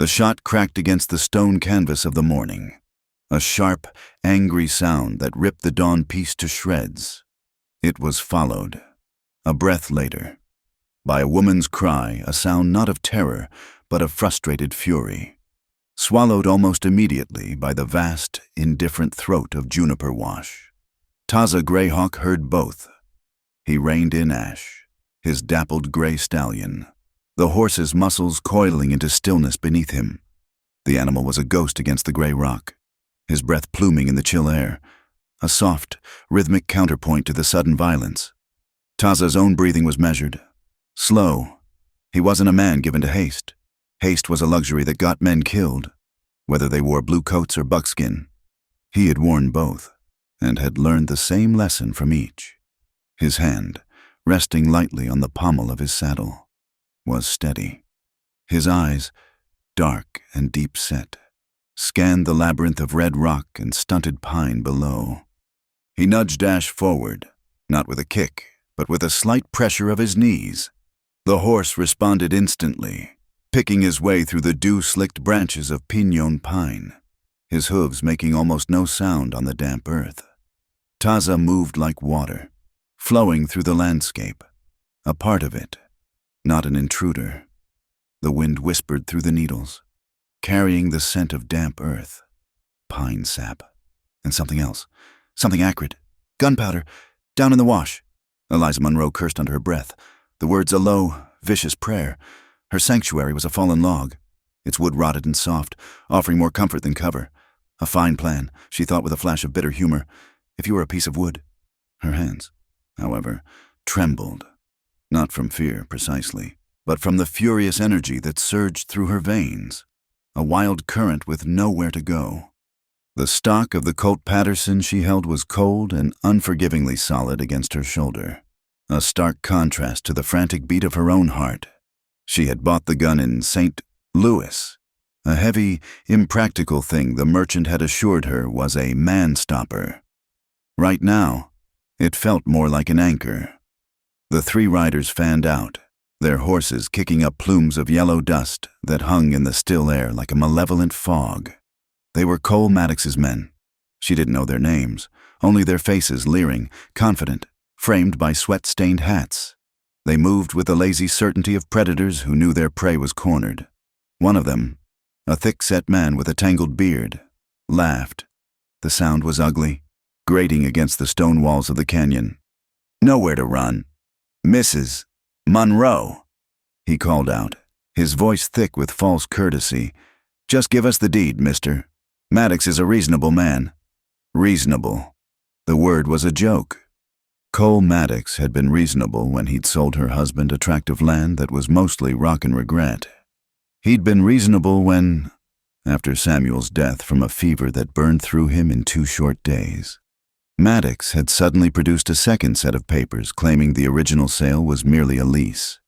The shot cracked against the stone canvas of the morning, a sharp, angry sound that ripped the dawn peace to shreds. It was followed, a breath later, by a woman's cry, a sound not of terror, but of frustrated fury, swallowed almost immediately by the vast, indifferent throat of Juniper Wash. Taza Greyhawk heard both. He reined in Ash, his dappled gray stallion, the horse's muscles coiling into stillness beneath him. The animal was a ghost against the gray rock, his breath pluming in the chill air, a soft, rhythmic counterpoint to the sudden violence. Taza's own breathing was measured, slow. He wasn't a man given to haste. Haste was a luxury that got men killed, whether they wore blue coats or buckskin. He had worn both, and had learned the same lesson from each. His hand, resting lightly on the pommel of his saddle, was steady. His eyes, dark and deep-set, scanned the labyrinth of red rock and stunted pine below. He nudged Ash forward, not with a kick, but with a slight pressure of his knees. The horse responded instantly, picking his way through the dew-slicked branches of pinon pine, his hooves making almost no sound on the damp earth. Taza moved like water, flowing through the landscape, a part of it, not an intruder. The wind whispered through the needles, carrying the scent of damp earth, pine sap, and something else, something acrid. Gunpowder, down in the wash. Eliza Munro cursed under her breath, the words a low, vicious prayer. Her sanctuary was a fallen log, its wood rotted and soft, offering more comfort than cover. A fine plan, she thought with a flash of bitter humor, if you were a piece of wood. Her hands, however, trembled, not from fear precisely, but from the furious energy that surged through her veins, a wild current with nowhere to go. The stock of the Colt Patterson she held was cold and unforgivingly solid against her shoulder, a stark contrast to the frantic beat of her own heart. She had bought the gun in St. Louis, a heavy, impractical thing the merchant had assured her was a man-stopper. Right now, it felt more like an anchor. The three riders fanned out, their horses kicking up plumes of yellow dust that hung in the still air like a malevolent fog. They were Cole Maddox's men. She didn't know their names, only their faces leering, confident, framed by sweat-stained hats. They moved with the lazy certainty of predators who knew their prey was cornered. One of them, a thick-set man with a tangled beard, laughed. The sound was ugly, grating against the stone walls of the canyon. "Nowhere to run. Mrs. Munro," he called out, his voice thick with false courtesy. "Just give us the deed, mister. Maddox is a reasonable man." Reasonable. The word was a joke. Cole Maddox had been reasonable when he'd sold her husband a tract of land that was mostly rock and regret. He'd been reasonable when, after Samuel's death from a fever that burned through him in 2 short days, Maddox had suddenly produced a second set of papers claiming the original sale was merely a lease.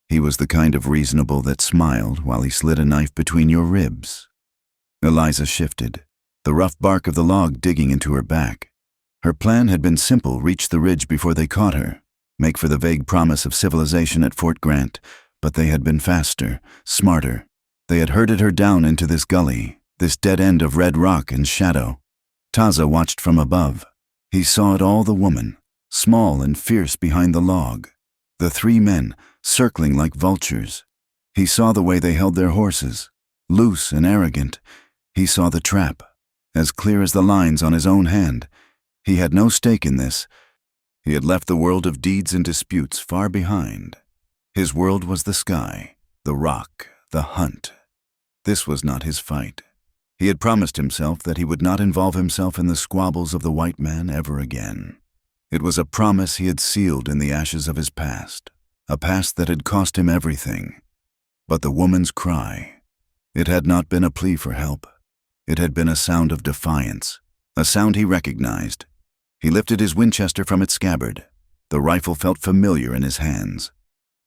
He was the kind of reasonable that smiled while he slid a knife between your ribs. Eliza shifted, the rough bark of the log digging into her back. Her plan had been simple: reach the ridge before they caught her, make for the vague promise of civilization at Fort Grant, but they had been faster, smarter. They had herded her down into this gully, this dead end of red rock and shadow. Taza watched from above. He saw it all: the woman, small and fierce behind the log, the 3 men, circling like vultures. He saw the way they held their horses, loose and arrogant. He saw the trap, as clear as the lines on his own hand. He had no stake in this. He had left the world of deeds and disputes far behind. His world was the sky, the rock, the hunt. This was not his fight. He had promised himself that he would not involve himself in the squabbles of the white man ever again. It was a promise he had sealed in the ashes of his past, a past that had cost him everything. But the woman's cry, it had not been a plea for help. It had been a sound of defiance, a sound he recognized. He lifted his Winchester from its scabbard. The rifle felt familiar in his hands,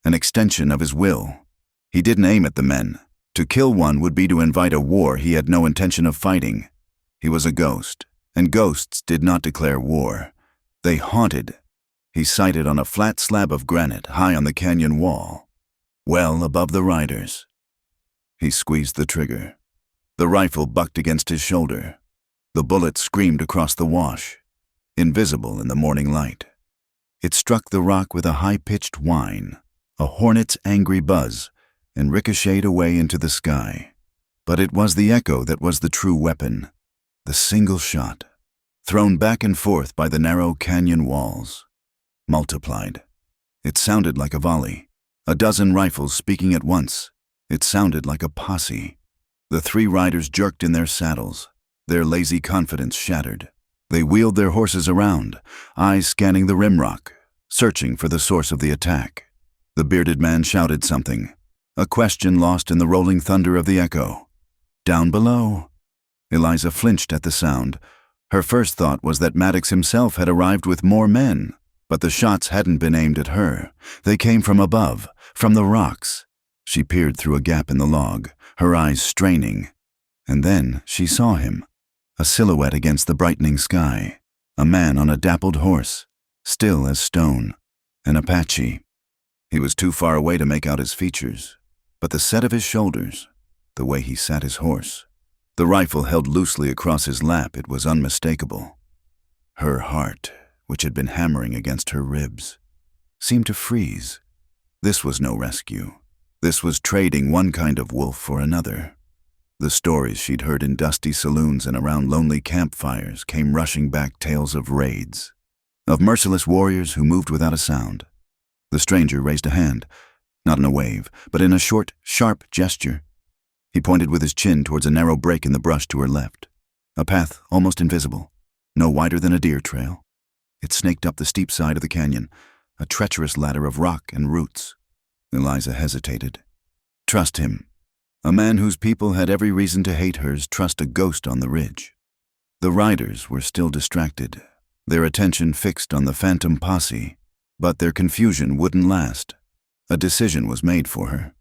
an extension of his will. He didn't aim at the men. To kill one would be to invite a war he had no intention of fighting. He was a ghost, and ghosts did not declare war. They haunted. He sighted on a flat slab of granite high on the canyon wall, well above the riders. He squeezed the trigger. The rifle bucked against his shoulder. The bullet screamed across the wash, invisible in the morning light. It struck the rock with a high-pitched whine, a hornet's angry buzz, and ricocheted away into the sky. But it was the echo that was the true weapon, the single shot, thrown back and forth by the narrow canyon walls. Multiplied. It sounded like a volley, a dozen rifles speaking at once. It sounded like a posse. The three riders jerked in their saddles, their lazy confidence shattered. They wheeled their horses around, eyes scanning the rim rock, searching for the source of the attack. The bearded man shouted something, a question lost in the rolling thunder of the echo. Down below. Eliza flinched at the sound. Her first thought was that Maddox himself had arrived with more men, but the shots hadn't been aimed at her. They came from above, from the rocks. She peered through a gap in the log, her eyes straining. And then she saw him, a silhouette against the brightening sky, a man on a dappled horse, still as stone, an Apache. He was too far away to make out his features, but the set of his shoulders, the way he sat his horse, the rifle held loosely across his lap, it was unmistakable. Her heart, which had been hammering against her ribs, seemed to freeze. This was no rescue. This was trading one kind of wolf for another. The stories she'd heard in dusty saloons and around lonely campfires came rushing back, tales of raids, of merciless warriors who moved without a sound. The stranger raised a hand, not in a wave, but in a short, sharp gesture. He pointed with his chin towards a narrow break in the brush to her left, a path almost invisible, no wider than a deer trail. It snaked up the steep side of the canyon, a treacherous ladder of rock and roots. Eliza hesitated. Trust him. A man whose people had every reason to hate hers trust a ghost on the ridge. The riders were still distracted, their attention fixed on the phantom posse, but their confusion wouldn't last. A decision was made for her.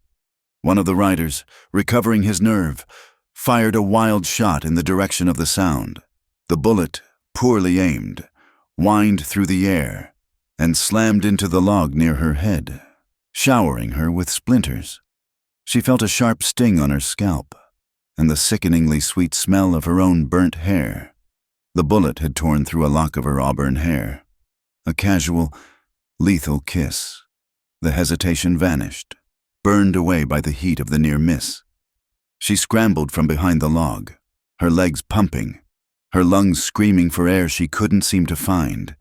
One of the riders, recovering his nerve, fired a wild shot in the direction of the sound. The bullet, poorly aimed, whined through the air and slammed into the log near her head, showering her with splinters. She felt a sharp sting on her scalp and the sickeningly sweet smell of her own burnt hair. The bullet had torn through a lock of her auburn hair. A casual, lethal kiss. The hesitation vanished, burned away by the heat of the near miss. She scrambled from behind the log, her legs pumping, her lungs screaming for air she couldn't seem to find.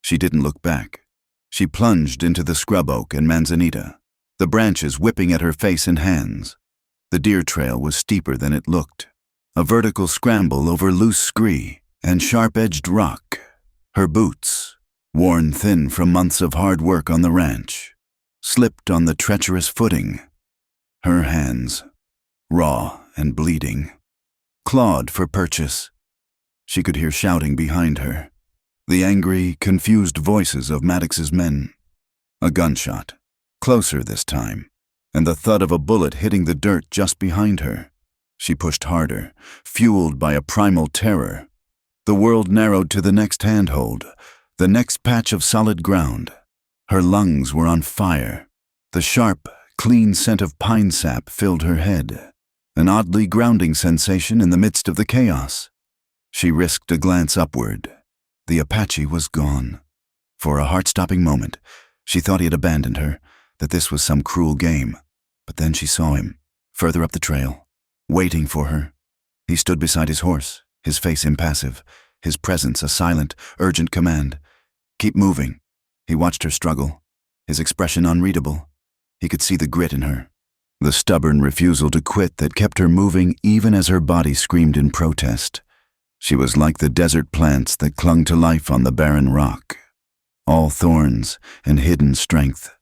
She didn't look back. She plunged into the scrub oak and manzanita, the branches whipping at her face and hands. The deer trail was steeper than it looked, a vertical scramble over loose scree and sharp-edged rock. Her boots, worn thin from months of hard work on the ranch, slipped on the treacherous footing. Her hands, raw and bleeding, clawed for purchase. She could hear shouting behind her, the angry, confused voices of Maddox's men. A gunshot, closer this time, and the thud of a bullet hitting the dirt just behind her. She pushed harder, fueled by a primal terror. The world narrowed to the next handhold, the next patch of solid ground. Her lungs were on fire. The sharp, clean scent of pine sap filled her head, an oddly grounding sensation in the midst of the chaos. She risked a glance upward. The Apache was gone. For a heart-stopping moment, she thought he had abandoned her, that this was some cruel game. But then she saw him, further up the trail, waiting for her. He stood beside his horse, his face impassive, his presence a silent, urgent command. Keep moving. He watched her struggle, his expression unreadable. He could see the grit in her, the stubborn refusal to quit that kept her moving even as her body screamed in protest. She was like the desert plants that clung to life on the barren rock, all thorns and hidden strength.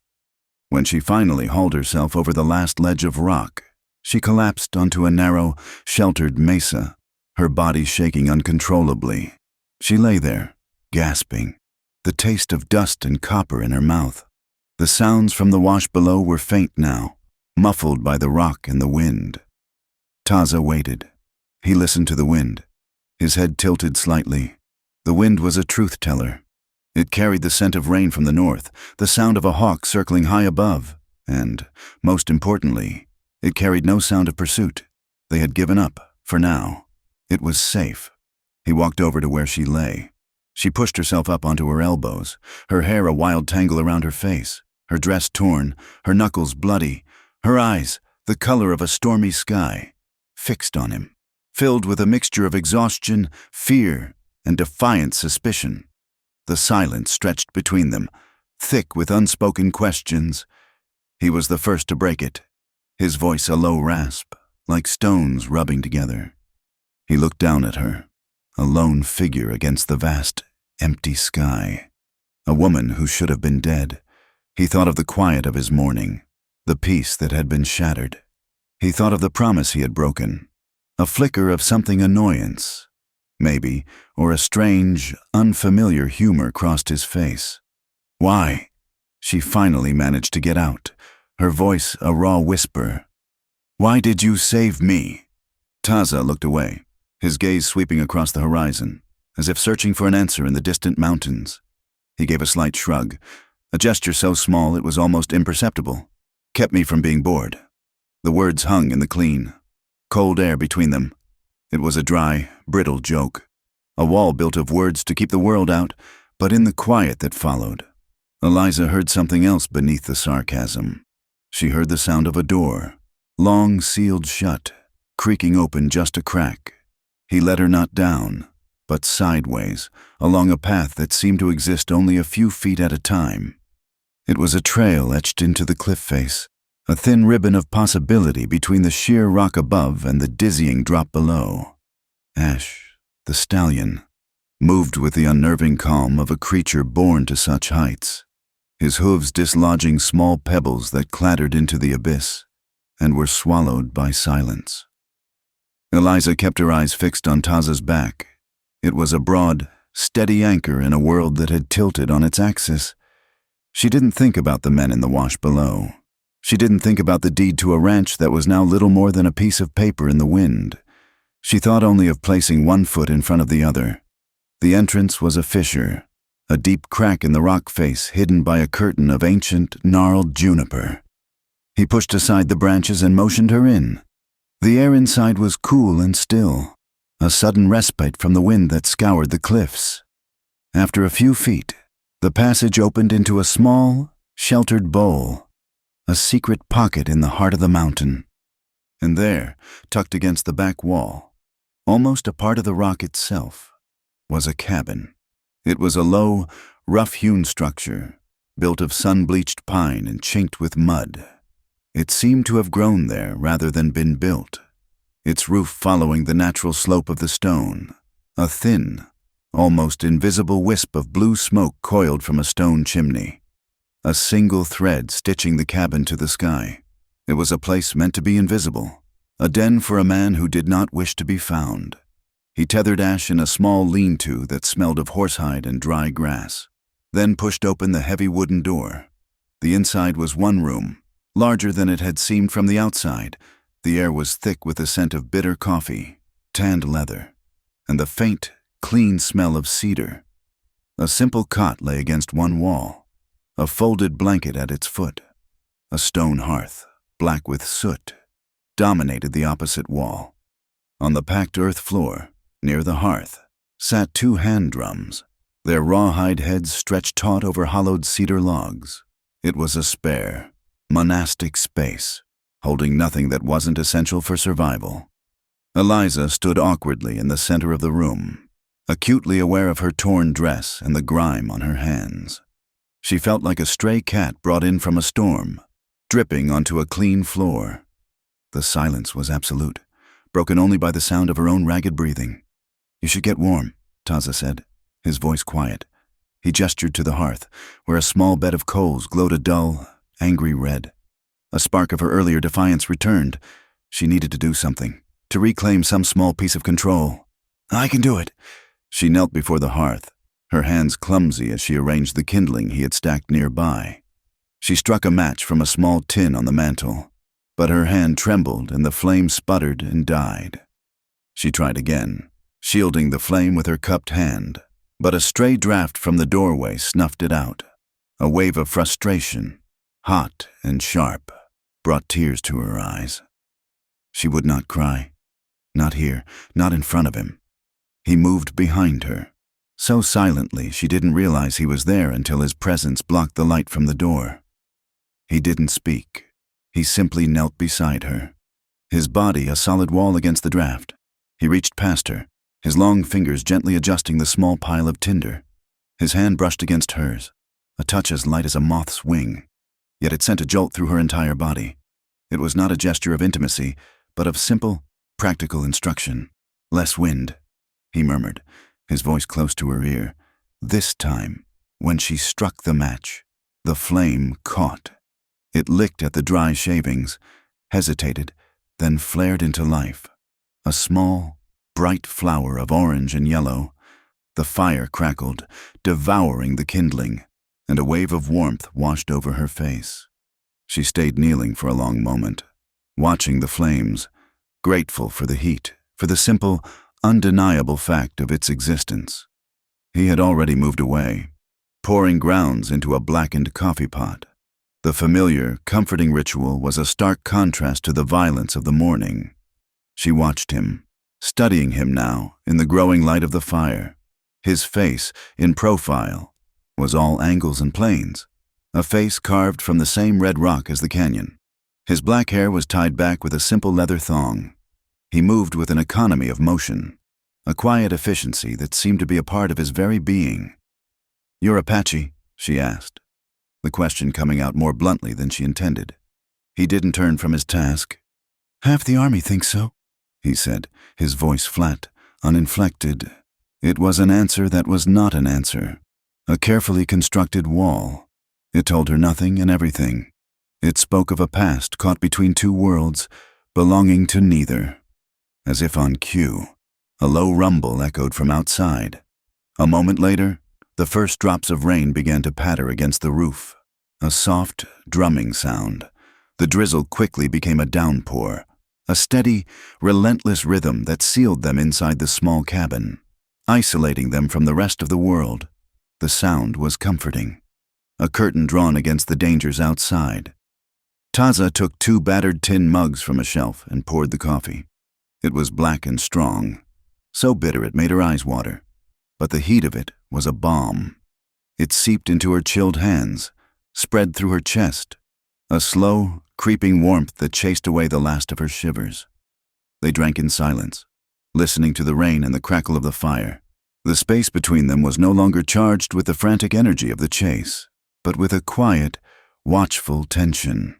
When she finally hauled herself over the last ledge of rock, she collapsed onto a narrow, sheltered mesa, her body shaking uncontrollably. She lay there, gasping, the taste of dust and copper in her mouth. The sounds from the wash below were faint now, muffled by the rock and the wind. Taza waited. He listened to the wind, his head tilted slightly. The wind was a truth-teller. It carried the scent of rain from the north, the sound of a hawk circling high above, and, most importantly, It carried no sound of pursuit. They had given up, for now. It was safe. He walked over to where she lay. She pushed herself up onto her elbows, her hair a wild tangle around her face, her dress torn, her knuckles bloody, her eyes the color of a stormy sky, fixed on him, filled with a mixture of exhaustion, fear, and defiant suspicion. The silence stretched between them, thick with unspoken questions. He was the first to break it, his voice a low rasp, like stones rubbing together. He looked down at her, a lone figure against the vast, empty sky. A woman who should have been dead. He thought of the quiet of his mourning, the peace that had been shattered. He thought of the promise he had broken, a flicker of something annoyance, maybe, or a strange, unfamiliar humor crossed his face. Why? She finally managed to get out, her voice a raw whisper. Why did you save me? Taza looked away, his gaze sweeping across the horizon, as if searching for an answer in the distant mountains. He gave a slight shrug, a gesture so small it was almost imperceptible. Kept me from being bored. The words hung in the clean, cold air between them. It was a dry, brittle joke. A wall built of words to keep the world out, but in the quiet that followed, Eliza heard something else beneath the sarcasm. She heard the sound of a door, long sealed shut, creaking open just a crack. He let her not down, but sideways, along a path that seemed to exist only a few feet at a time. It was a trail etched into the cliff face, a thin ribbon of possibility between the sheer rock above and the dizzying drop below. Ash, the stallion, moved with the unnerving calm of a creature born to such heights, his hooves dislodging small pebbles that clattered into the abyss and were swallowed by silence. Eliza kept her eyes fixed on Taza's back. It was a broad, steady anchor in a world that had tilted on its axis. She didn't think about the men in the wash below. She didn't think about the deed to a ranch that was now little more than a piece of paper in the wind. She thought only of placing one foot in front of the other. The entrance was a fissure, a deep crack in the rock face hidden by a curtain of ancient, gnarled juniper. He pushed aside the branches and motioned her in. The air inside was cool and still, a sudden respite from the wind that scoured the cliffs. After a few feet, the passage opened into a small, sheltered bowl, a secret pocket in the heart of the mountain. And there, tucked against the back wall, almost a part of the rock itself, was a cabin. It was a low, rough-hewn structure, built of sun-bleached pine and chinked with mud. It seemed to have grown there rather than been built, its roof following the natural slope of the stone, a thin, almost invisible wisp of blue smoke coiled from a stone chimney, a single thread stitching the cabin to the sky. It was a place meant to be invisible, a den for a man who did not wish to be found. He tethered Ash in a small lean-to that smelled of horsehide and dry grass, then pushed open the heavy wooden door. The inside was one room, larger than it had seemed from the outside. The air was thick with the scent of bitter coffee, tanned leather, and the faint, clean smell of cedar. A simple cot lay against one wall, a folded blanket at its foot. A stone hearth, black with soot, dominated the opposite wall. On the packed earth floor, near the hearth, sat two hand drums, their rawhide heads stretched taut over hollowed cedar logs. It was a spare, monastic space, holding nothing that wasn't essential for survival. Eliza stood awkwardly in the center of the room, acutely aware of her torn dress and the grime on her hands. She felt like a stray cat brought in from a storm, dripping onto a clean floor. The silence was absolute, broken only by the sound of her own ragged breathing. "You should get warm," Taza said, his voice quiet. He gestured to the hearth, where a small bed of coals glowed a dull, angry red. A spark of her earlier defiance returned. She needed to do something, to reclaim some small piece of control. "I can do it." She knelt before the hearth, her hands clumsy as she arranged the kindling he had stacked nearby. She struck a match from a small tin on the mantel, but her hand trembled and the flame sputtered and died. She tried again, shielding the flame with her cupped hand, but a stray draft from the doorway snuffed it out. A wave of frustration, hot and sharp, brought tears to her eyes. She would not cry. Not here, not in front of him. He moved behind her. So silently she didn't realize he was there until his presence blocked the light from the door. He didn't speak. He simply knelt beside her. His body a solid wall against the draft. He reached past her, his long fingers gently adjusting the small pile of tinder. His hand brushed against hers, a touch as light as a moth's wing. Yet it sent a jolt through her entire body. It was not a gesture of intimacy, but of simple, practical instruction. "Less wind," he murmured, his voice close to her ear. This time, when she struck the match, the flame caught. It licked at the dry shavings, hesitated, then flared into life. A small, bright flower of orange and yellow. The fire crackled, devouring the kindling, and a wave of warmth washed over her face. She stayed kneeling for a long moment, watching the flames, grateful for the heat, for the simple, undeniable fact of its existence. He had already moved away, pouring grounds into a blackened coffee pot. The familiar, comforting ritual was a stark contrast to the violence of the morning. She watched him, studying him now in the growing light of the fire. His face, in profile, was all angles and planes, a face carved from the same red rock as the canyon. His black hair was tied back with a simple leather thong. He moved with an economy of motion, a quiet efficiency that seemed to be a part of his very being. "You're Apache?" she asked, the question coming out more bluntly than she intended. He didn't turn from his task. "Half the army thinks so," he said, his voice flat, uninflected. It was an answer that was not an answer, a carefully constructed wall. It told her nothing and everything. It spoke of a past caught between two worlds, belonging to neither. As if on cue, a low rumble echoed from outside. A moment later, the first drops of rain began to patter against the roof, a soft, drumming sound. The drizzle quickly became a downpour, a steady, relentless rhythm that sealed them inside the small cabin, isolating them from the rest of the world. The sound was comforting, a curtain drawn against the dangers outside. Taza took 2 battered tin mugs from a shelf and poured the coffee. It was black and strong, so bitter it made her eyes water, but the heat of it was a balm. It seeped into her chilled hands, spread through her chest, a slow, creeping warmth that chased away the last of her shivers. They drank in silence, listening to the rain and the crackle of the fire. The space between them was no longer charged with the frantic energy of the chase, but with a quiet, watchful tension.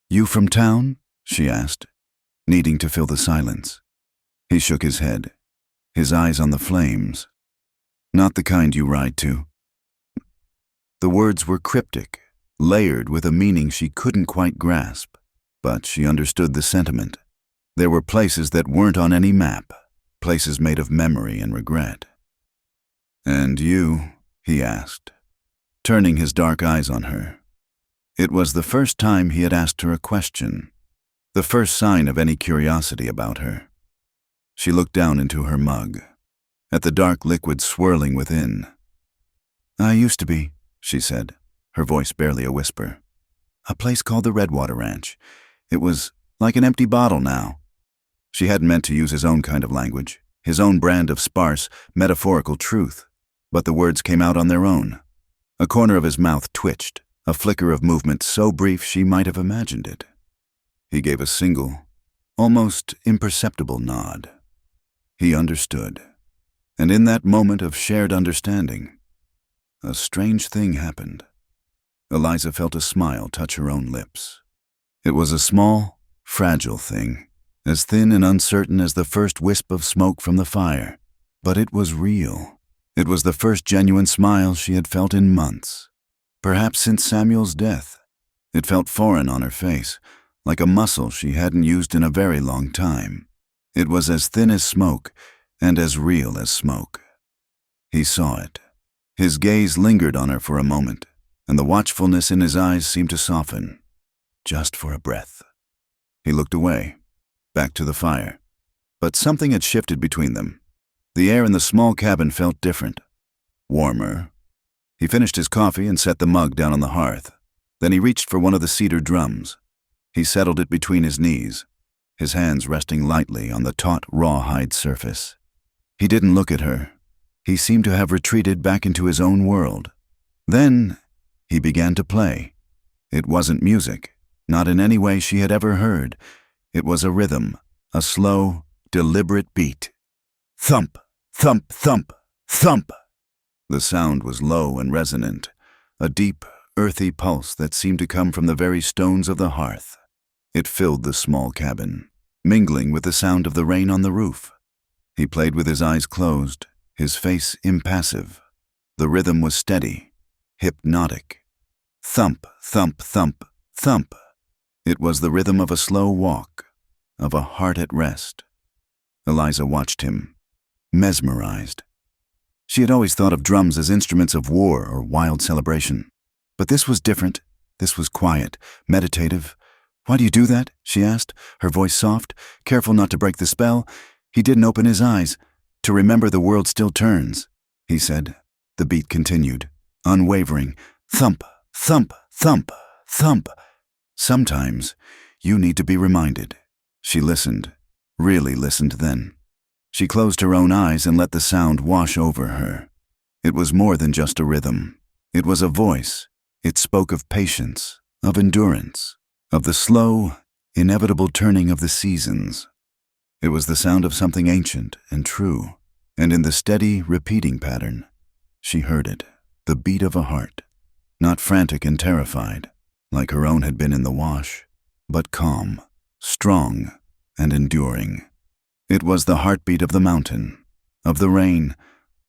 "You from town?" she asked, needing to fill the silence. He shook his head, his eyes on the flames. "Not the kind you ride to." The words were cryptic, layered with a meaning she couldn't quite grasp, but she understood the sentiment. There were places that weren't on any map, places made of memory and regret. "And you?" he asked, turning his dark eyes on her. It was the first time he had asked her a question, the first sign of any curiosity about her. She looked down into her mug, at the dark liquid swirling within. "I used to be," she said, her voice barely a whisper. "A place called the Redwater Ranch. It was like an empty bottle now." She hadn't meant to use his own kind of language, his own brand of sparse, metaphorical truth, but the words came out on their own. A corner of his mouth twitched, a flicker of movement so brief she might have imagined it. He gave a single, almost imperceptible nod. He understood. And in that moment of shared understanding, a strange thing happened. Eliza felt a smile touch her own lips. It was a small, fragile thing, as thin and uncertain as the first wisp of smoke from the fire. But it was real. It was the first genuine smile she had felt in months, perhaps since Samuel's death. It felt foreign on her face, like a muscle she hadn't used in a very long time. It was as thin as smoke and as real as smoke. He saw it. His gaze lingered on her for a moment, and the watchfulness in his eyes seemed to soften, just for a breath. He looked away, back to the fire. But something had shifted between them. The air in the small cabin felt different, warmer. He finished his coffee and set the mug down on the hearth. Then he reached for one of the cedar drums. He settled it between his knees, his hands resting lightly on the taut rawhide surface. He didn't look at her. He seemed to have retreated back into his own world. Then he began to play. It wasn't music, not in any way she had ever heard. It was a rhythm, a slow, deliberate beat. Thump, thump, thump, thump. The sound was low and resonant, a deep, earthy pulse that seemed to come from the very stones of the hearth. It filled the small cabin, mingling with the sound of the rain on the roof. He played with his eyes closed, his face impassive. The rhythm was steady, hypnotic. Thump, thump, thump, thump. It was the rhythm of a slow walk, of a heart at rest. Eliza watched him, mesmerized. She had always thought of drums as instruments of war or wild celebration. But this was different. This was quiet, meditative. "Why do you do that?" she asked, her voice soft, careful not to break the spell. He didn't open his eyes. "To remember the world still turns," he said. The beat continued, unwavering. Thump, thump, thump, thump. "Sometimes you need to be reminded." She listened, really listened then. She closed her own eyes and let the sound wash over her. It was more than just a rhythm. It was a voice. It spoke of patience, of endurance, of the slow, inevitable turning of the seasons. It was the sound of something ancient and true, and in the steady, repeating pattern, she heard it, the beat of a heart, not frantic and terrified, like her own had been in the wash, but calm, strong, and enduring. It was the heartbeat of the mountain, of the rain,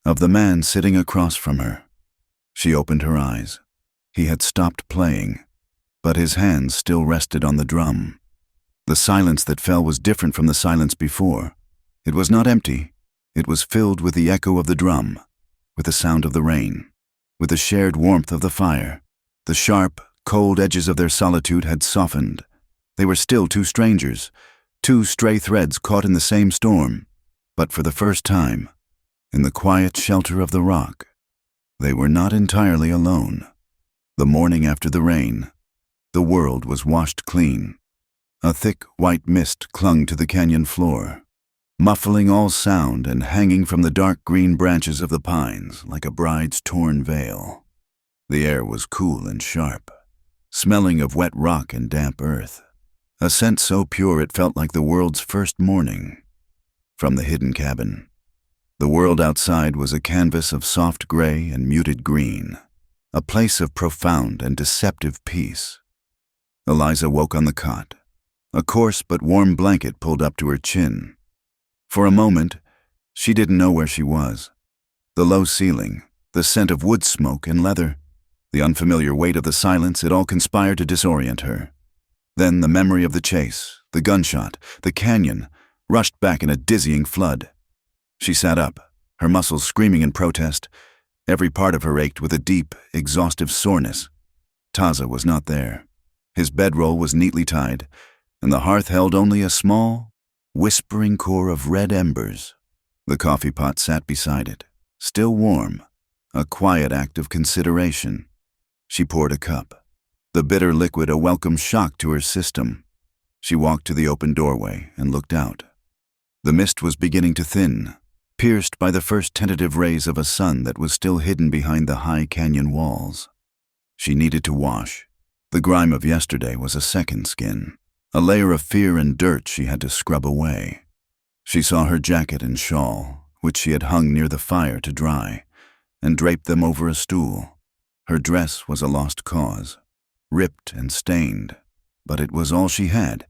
of the man sitting across from her. She opened her eyes. He had stopped playing, but his hands still rested on the drum. The silence that fell was different from the silence before. It was not empty. It was filled with the echo of the drum, with the sound of the rain, with the shared warmth of the fire. The sharp, cold edges of their solitude had softened. They were still two strangers, two stray threads caught in the same storm, but for the first time, in the quiet shelter of the rock, they were not entirely alone. The morning after the rain, the world was washed clean. A thick white mist clung to the canyon floor, muffling all sound and hanging from the dark green branches of the pines like a bride's torn veil. The air was cool and sharp, smelling of wet rock and damp earth. A scent so pure it felt like the world's first morning. From the hidden cabin, the world outside was a canvas of soft gray and muted green, a place of profound and deceptive peace. Eliza woke on the cot, a coarse but warm blanket pulled up to her chin. For a moment, she didn't know where she was. The low ceiling, the scent of wood smoke and leather, the unfamiliar weight of the silence, it all conspired to disorient her. Then the memory of the chase, the gunshot, the canyon, rushed back in a dizzying flood. She sat up, her muscles screaming in protest. Every part of her ached with a deep, exhaustive soreness. Taza was not there. His bedroll was neatly tied, and the hearth held only a small, whispering core of red embers. The coffee pot sat beside it, still warm, a quiet act of consideration. She poured a cup, the bitter liquid a welcome shock to her system. She walked to the open doorway and looked out. The mist was beginning to thin, pierced by the first tentative rays of a sun that was still hidden behind the high canyon walls. She needed to wash. The grime of yesterday was a second skin, a layer of fear and dirt she had to scrub away. She saw her jacket and shawl, which she had hung near the fire to dry, and draped them over a stool. Her dress was a lost cause, ripped and stained, but it was all she had.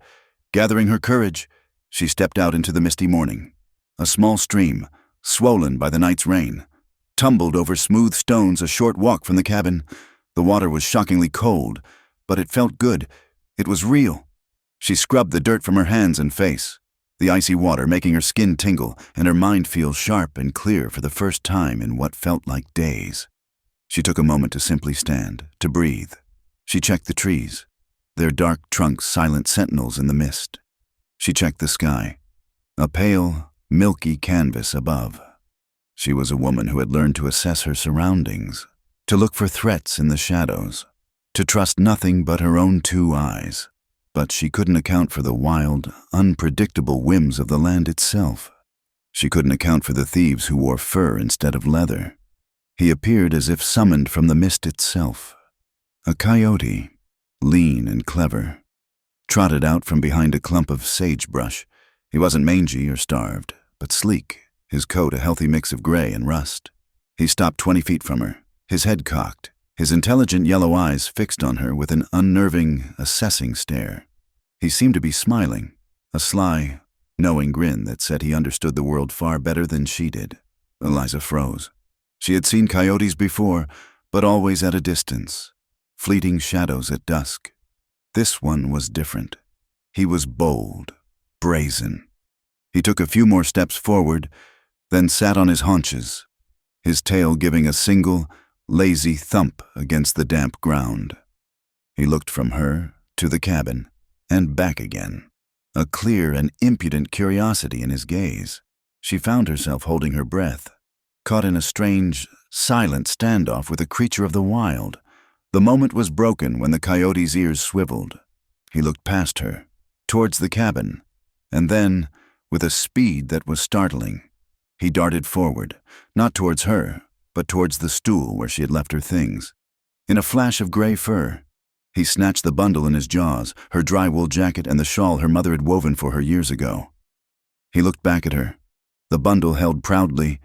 Gathering her courage, she stepped out into the misty morning. A small stream, swollen by the night's rain, tumbled over smooth stones a short walk from the cabin. The water was shockingly cold, but it felt good. It was real. She scrubbed the dirt from her hands and face, the icy water making her skin tingle and her mind feel sharp and clear for the first time in what felt like days. She took a moment to simply stand, to breathe. She checked the trees, their dark trunks silent sentinels in the mist. She checked the sky, a pale, milky canvas above. She was a woman who had learned to assess her surroundings, to look for threats in the shadows, to trust nothing but her own two eyes. But she couldn't account for the wild, unpredictable whims of the land itself. She couldn't account for the thieves who wore fur instead of leather. He appeared as if summoned from the mist itself. A coyote, lean and clever, trotted out from behind a clump of sagebrush. He wasn't mangy or starved, but sleek, his coat a healthy mix of gray and rust. He stopped 20 feet from her, his head cocked, his intelligent yellow eyes fixed on her with an unnerving, assessing stare. He seemed to be smiling, a sly, knowing grin that said he understood the world far better than she did. Eliza froze. She had seen coyotes before, but always at a distance, fleeting shadows at dusk. This one was different. He was bold, brazen. He took a few more steps forward, then sat on his haunches, his tail giving a single, lazy thump against the damp ground. He looked from her to the cabin and back again, a clear and impudent curiosity in his gaze. She found herself holding her breath, caught in a strange, silent standoff with a creature of the wild. The moment was broken when the coyote's ears swiveled. He looked past her, towards the cabin, and then, with a speed that was startling, he darted forward, not towards her, but towards the stool where she had left her things. In a flash of gray fur, he snatched the bundle in his jaws, her dry wool jacket and the shawl her mother had woven for her years ago. He looked back at her, the bundle held proudly,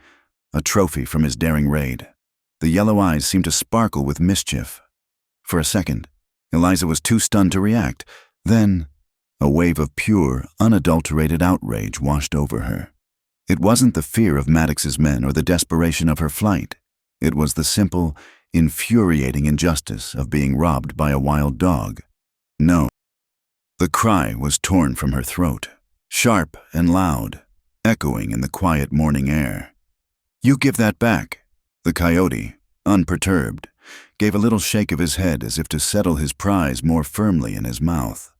a trophy from his daring raid. The yellow eyes seemed to sparkle with mischief. For a second, Eliza was too stunned to react. Then, a wave of pure, unadulterated outrage washed over her. It wasn't the fear of Maddox's men or the desperation of her flight. It was the simple, infuriating injustice of being robbed by a wild dog. No. The cry was torn from her throat, sharp and loud, echoing in the quiet morning air. "You give that back." The coyote, unperturbed, gave a little shake of his head as if to settle his prize more firmly in his mouth,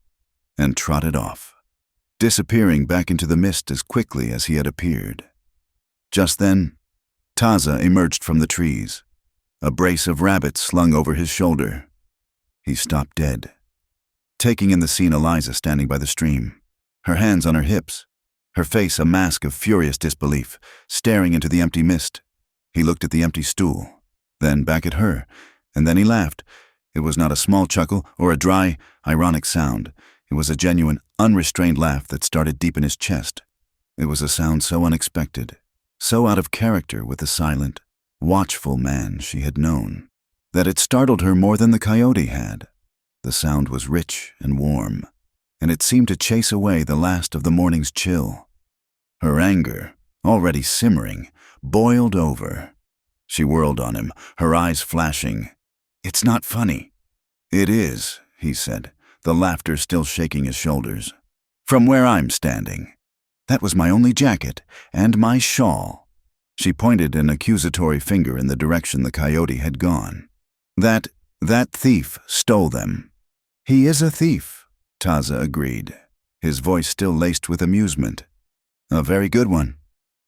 and trotted off, disappearing back into the mist as quickly as he had appeared. Just then, Taza emerged from the trees, a brace of rabbits slung over his shoulder. He stopped dead, taking in the scene Eliza standing by the stream, her hands on her hips, her face a mask of furious disbelief, staring into the empty mist. He looked at the empty stool, then back at her, and then he laughed. It was not a small chuckle or a dry, ironic sound. It was a genuine, unrestrained laugh that started deep in his chest. It was a sound so unexpected, so out of character with the silent, watchful man she had known, that it startled her more than the coyote had. The sound was rich and warm, and it seemed to chase away the last of the morning's chill. Her anger, already simmering, boiled over. She whirled on him, her eyes flashing. "It's not funny." "It is," he said, the laughter still shaking his shoulders. "From where I'm standing. That was my only jacket, and my shawl." She pointed an accusatory finger in the direction the coyote had gone. That thief stole them." "He is a thief," Taza agreed, his voice still laced with amusement. "A very good one."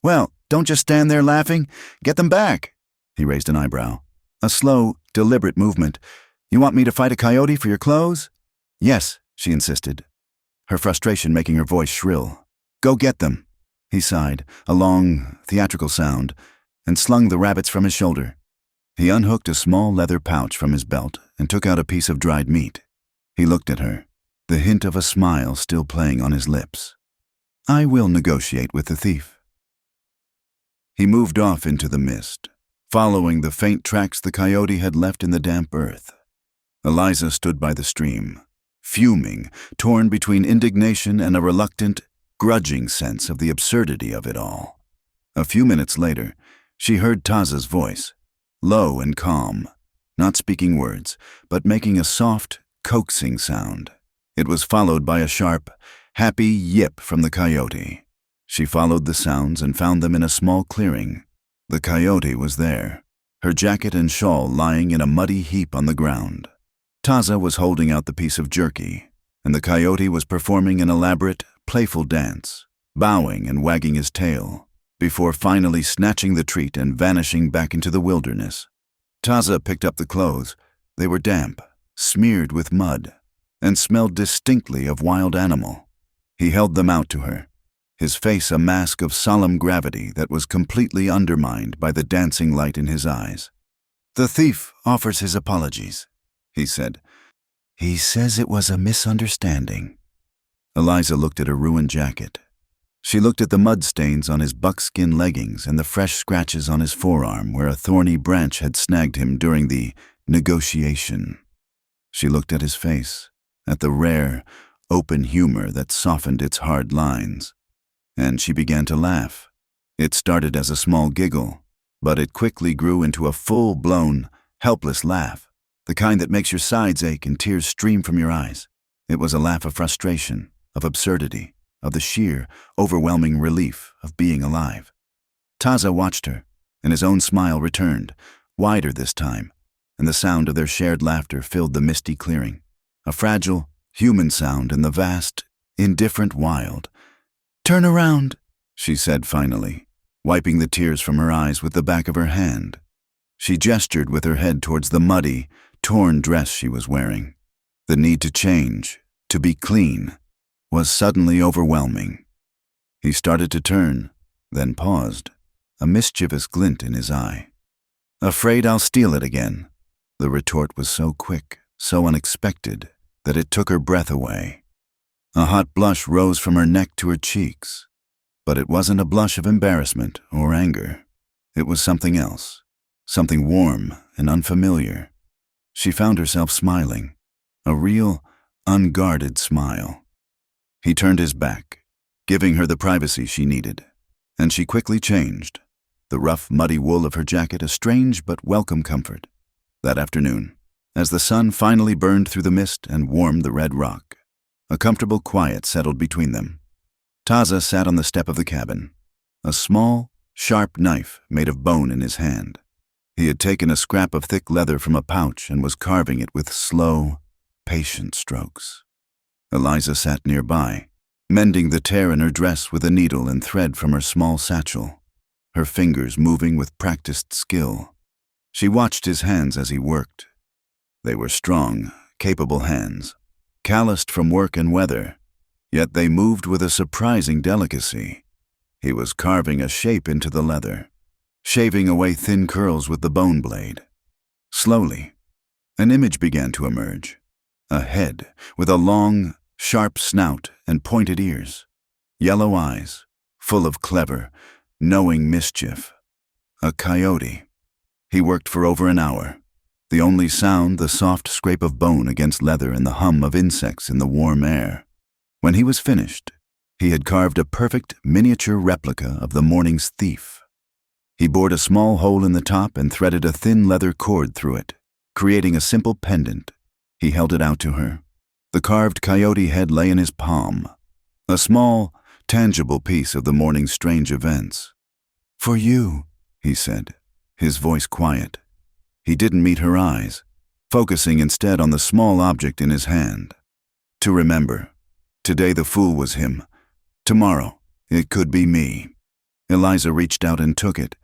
"Well, don't just stand there laughing. Get them back." He raised an eyebrow. A slow, deliberate movement. "You want me to fight a coyote for your clothes?" "Yes," she insisted, her frustration making her voice shrill. "Go get them." He sighed, a long, theatrical sound, and slung the rabbits from his shoulder. He unhooked a small leather pouch from his belt and took out a piece of dried meat. He looked at her, the hint of a smile still playing on his lips. "I will negotiate with the thief." He moved off into the mist, following the faint tracks the coyote had left in the damp earth. Eliza stood by the stream, fuming, torn between indignation and a reluctant, grudging sense of the absurdity of it all. A few minutes later, she heard Taza's voice, low and calm, not speaking words, but making a soft, coaxing sound. It was followed by a sharp, happy yip from the coyote. She followed the sounds and found them in a small clearing. The coyote was there, her jacket and shawl lying in a muddy heap on the ground. Taza was holding out the piece of jerky, and the coyote was performing an elaborate, playful dance, bowing and wagging his tail, before finally snatching the treat and vanishing back into the wilderness. Taza picked up the clothes. They were damp, smeared with mud. and smelled distinctly of wild animal. He held them out to her, his face a mask of solemn gravity that was completely undermined by the dancing light in his eyes. "The thief offers his apologies," he said. "He says it was a misunderstanding." Eliza looked at her ruined jacket. She looked at the mud stains on his buckskin leggings and the fresh scratches on his forearm where a thorny branch had snagged him during the negotiation. She looked at his face, at the rare, open humor that softened its hard lines. And she began to laugh. It started as a small giggle, but it quickly grew into a full-blown, helpless laugh, the kind that makes your sides ache and tears stream from your eyes. It was a laugh of frustration, of absurdity, of the sheer, overwhelming relief of being alive. Taza watched her, and his own smile returned, wider this time, and the sound of their shared laughter filled the misty clearing, a fragile, human sound in the vast, indifferent wild. "Turn around," she said finally, wiping the tears from her eyes with the back of her hand. She gestured with her head towards the muddy, torn dress she was wearing. The need to change, to be clean, was suddenly overwhelming. He started to turn, then paused, a mischievous glint in his eye. "Afraid I'll steal it again." The retort was so quick, so unexpected, that it took her breath away. A hot blush rose from her neck to her cheeks, but it wasn't a blush of embarrassment or anger. It was something else, something warm and unfamiliar. She found herself smiling, a real, unguarded smile. He turned his back, giving her the privacy she needed, and she quickly changed, the rough, muddy wool of her jacket a strange but welcome comfort. That afternoon, as the sun finally burned through the mist and warmed the red rock, a comfortable quiet settled between them. Taza sat on the step of the cabin, a small, sharp knife made of bone in his hand. He had taken a scrap of thick leather from a pouch and was carving it with slow, patient strokes. Eliza sat nearby, mending the tear in her dress with a needle and thread from her small satchel, her fingers moving with practiced skill. She watched his hands as he worked. They were strong, capable hands, calloused from work and weather, yet they moved with a surprising delicacy. He was carving a shape into the leather, shaving away thin curls with the bone blade. Slowly, an image began to emerge. A head with a long, sharp snout and pointed ears, yellow eyes, full of clever, knowing mischief. A coyote. He worked for over an hour, the only sound the soft scrape of bone against leather and the hum of insects in the warm air. When he was finished, he had carved a perfect miniature replica of the morning's thief. He bored a small hole in the top and threaded a thin leather cord through it, creating a simple pendant. He held it out to her. The carved coyote head lay in his palm, a small, tangible piece of the morning's strange events. "For you," he said, his voice quiet. He didn't meet her eyes, focusing instead on the small object in his hand. To remember. Today the fool was him. Tomorrow, it could be me. Eliza reached out and took it.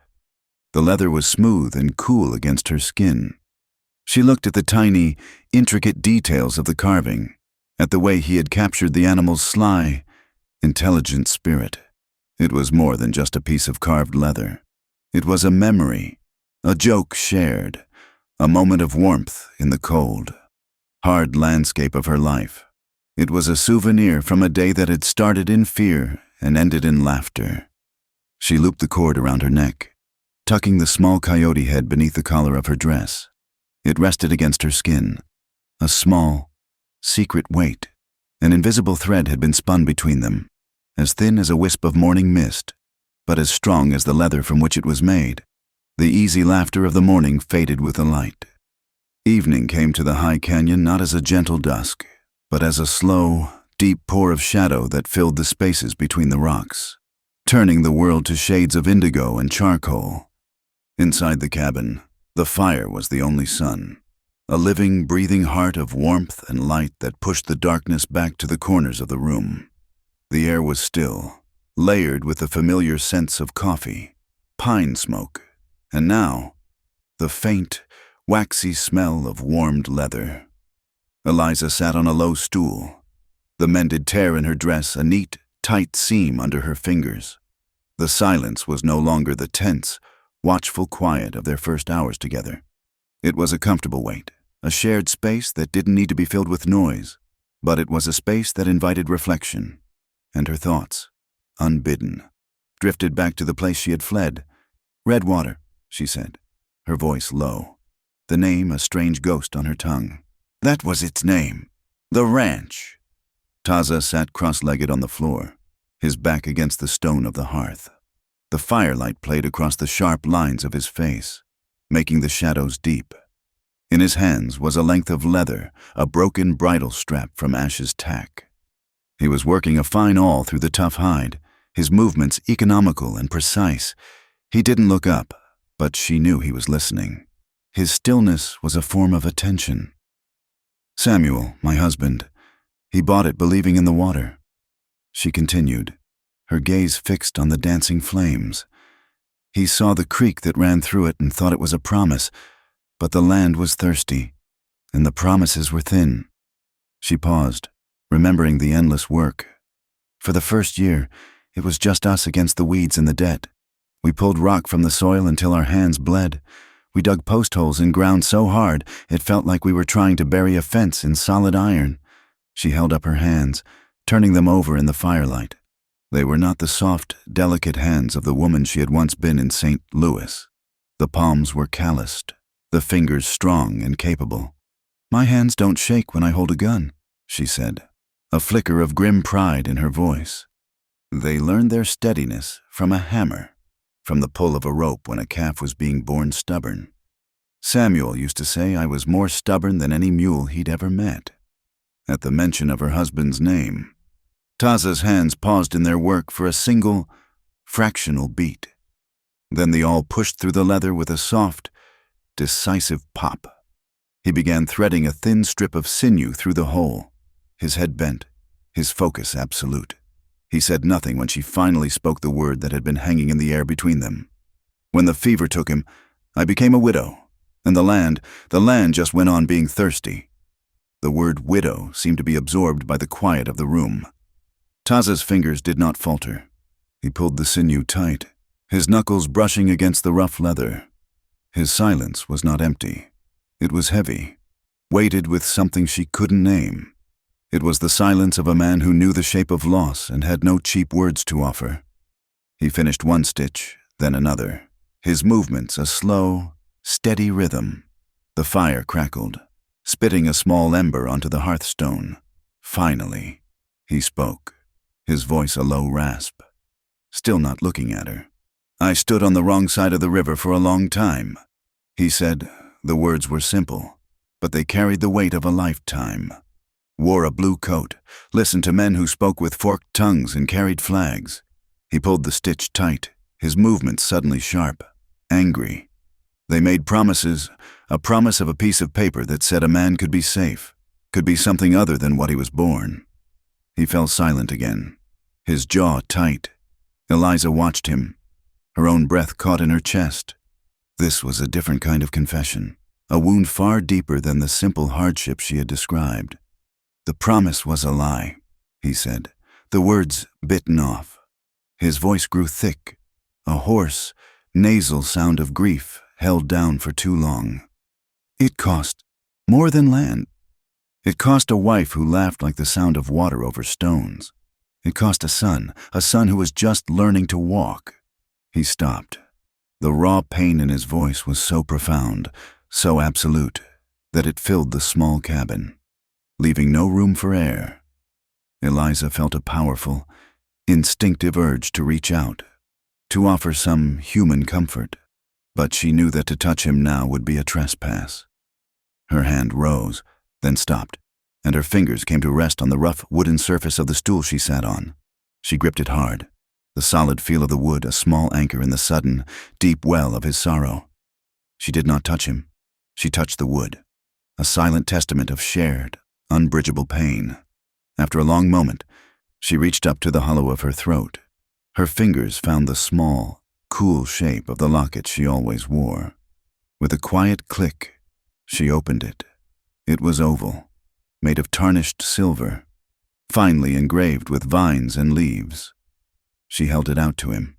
The leather was smooth and cool against her skin. She looked at the tiny, intricate details of the carving, at the way he had captured the animal's sly, intelligent spirit. It was more than just a piece of carved leather. It was a memory, a joke shared, a moment of warmth in the cold, hard landscape of her life. It was a souvenir from a day that had started in fear and ended in laughter. She looped the cord around her neck, tucking the small coyote head beneath the collar of her dress. It rested against her skin, a small, secret weight. An invisible thread had been spun between them, as thin as a wisp of morning mist, but as strong as the leather from which it was made. The easy laughter of the morning faded with the light. Evening came to the high canyon not as a gentle dusk, but as a slow, deep pour of shadow that filled the spaces between the rocks, turning the world to shades of indigo and charcoal. Inside the cabin, the fire was the only sun, a living, breathing heart of warmth and light that pushed the darkness back to the corners of the room. The air was still, layered with the familiar scents of coffee, pine smoke, and now, the faint, waxy smell of warmed leather. Eliza sat on a low stool, the mended tear in her dress a neat, tight seam under her fingers. The silence was no longer the tense, watchful quiet of their first hours together. It was a comfortable wait, a shared space that didn't need to be filled with noise, but it was a space that invited reflection. And her thoughts, unbidden, drifted back to the place she had fled. "Redwater," she said, her voice low, the name a strange ghost on her tongue. That was its name. The ranch. Taza sat cross-legged on the floor, his back against the stone of the hearth. The firelight played across the sharp lines of his face, making the shadows deep. In his hands was a length of leather, a broken bridle strap from Ash's tack. He was working a fine awl through the tough hide, his movements economical and precise. He didn't look up, but she knew he was listening. His stillness was a form of attention. "Samuel, my husband, he bought it believing in the water," she continued, her gaze fixed on the dancing flames. "He saw the creek that ran through it and thought it was a promise, but the land was thirsty, and the promises were thin." She paused, remembering the endless work. "For the first year, it was just us against the weeds and the debt. We pulled rock from the soil until our hands bled. We dug post holes in ground so hard it felt like we were trying to bury a fence in solid iron." She held up her hands, turning them over in the firelight. They were not the soft, delicate hands of the woman she had once been in St. Louis. The palms were calloused, the fingers strong and capable. "My hands don't shake when I hold a gun," she said, a flicker of grim pride in her voice. "They learned their steadiness from a hammer, from the pull of a rope when a calf was being born stubborn. Samuel used to say I was more stubborn than any mule he'd ever met." At the mention of her husband's name, Taza's hands paused in their work for a single, fractional beat. Then they all pushed through the leather with a soft, decisive pop. He began threading a thin strip of sinew through the hole, his head bent, his focus absolute. He said nothing when she finally spoke the word that had been hanging in the air between them. "When the fever took him, I became a widow, and the land just went on being thirsty." The word widow seemed to be absorbed by the quiet of the room. Taza's fingers did not falter. He pulled the sinew tight, his knuckles brushing against the rough leather. His silence was not empty. It was heavy, weighted with something she couldn't name. It was the silence of a man who knew the shape of loss and had no cheap words to offer. He finished one stitch, then another, his movements a slow, steady rhythm. The fire crackled, spitting a small ember onto the hearthstone. Finally, he spoke, his voice a low rasp, still not looking at her. "I stood on the wrong side of the river for a long time," he said. The words were simple, but they carried the weight of a lifetime. Wore a blue coat, listened to men who spoke with forked tongues and carried flags. He pulled the stitch tight, his movements suddenly sharp, angry. They made promises, a promise of a piece of paper that said a man could be safe, could be something other than what he was born. He fell silent again, his jaw tight. Eliza watched him, her own breath caught in her chest. This was a different kind of confession, a wound far deeper than the simple hardship she had described. "The promise was a lie," he said, the words bitten off. His voice grew thick, a hoarse, nasal sound of grief held down for too long. "It cost more than land. It cost a wife who laughed like the sound of water over stones. It cost a son who was just learning to walk." He stopped. The raw pain in his voice was so profound, so absolute, that it filled the small cabin, leaving no room for air. Eliza felt a powerful, instinctive urge to reach out, to offer some human comfort, but she knew that to touch him now would be a trespass. Her hand rose, then stopped, and her fingers came to rest on the rough wooden surface of the stool she sat on. She gripped it hard, the solid feel of the wood a small anchor in the sudden, deep well of his sorrow. She did not touch him. She touched the wood, a silent testament of shared, unbridgeable pain. After a long moment, she reached up to the hollow of her throat. Her fingers found the small, cool shape of the locket she always wore. With a quiet click, she opened it. It was oval, made of tarnished silver, finely engraved with vines and leaves. She held it out to him.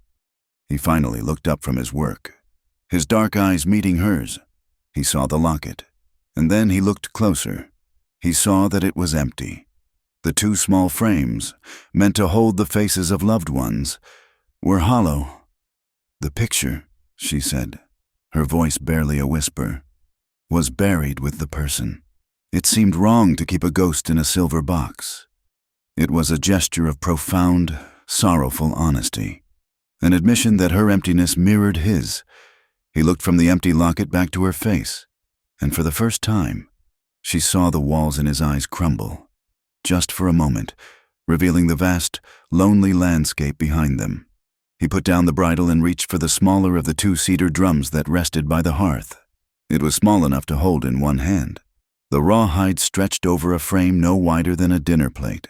He finally looked up from his work, his dark eyes meeting hers. He saw the locket, and then he looked closer. He saw that it was empty. The two small frames, meant to hold the faces of loved ones, were hollow. "The picture," she said, her voice barely a whisper, "was buried with the person." It seemed wrong to keep a ghost in a silver box. It was a gesture of profound, sorrowful honesty, an admission that her emptiness mirrored his. He looked from the empty locket back to her face, and for the first time, she saw the walls in his eyes crumble, just for a moment, revealing the vast, lonely landscape behind them. He put down the bridle and reached for the smaller of the two cedar drums that rested by the hearth. It was small enough to hold in one hand. The rawhide stretched over a frame no wider than a dinner plate.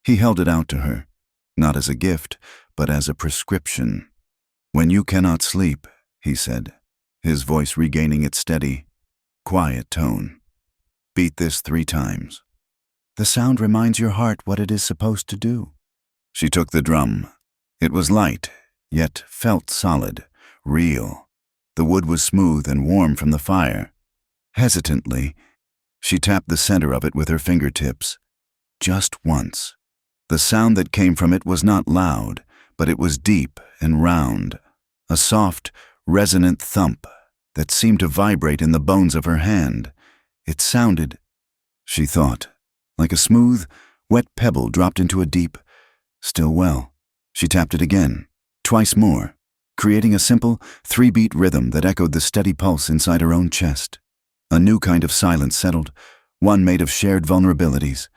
He held it out to her, not as a gift, but as a prescription. "When you cannot sleep," he said, his voice regaining its steady, quiet tone, "beat this 3 times. The sound reminds your heart what it is supposed to do." She took the drum. It was light, yet felt solid, real. The wood was smooth and warm from the fire. Hesitantly, she tapped the center of it with her fingertips. Just once. The sound that came from it was not loud, but it was deep and round, a soft, resonant thump that seemed to vibrate in the bones of her hand. It sounded, she thought, like a smooth, wet pebble dropped into a deep, still well. She tapped it again, twice more, creating a simple, 3-beat rhythm that echoed the steady pulse inside her own chest. A new kind of silence settled, one made of shared vulnerabilities.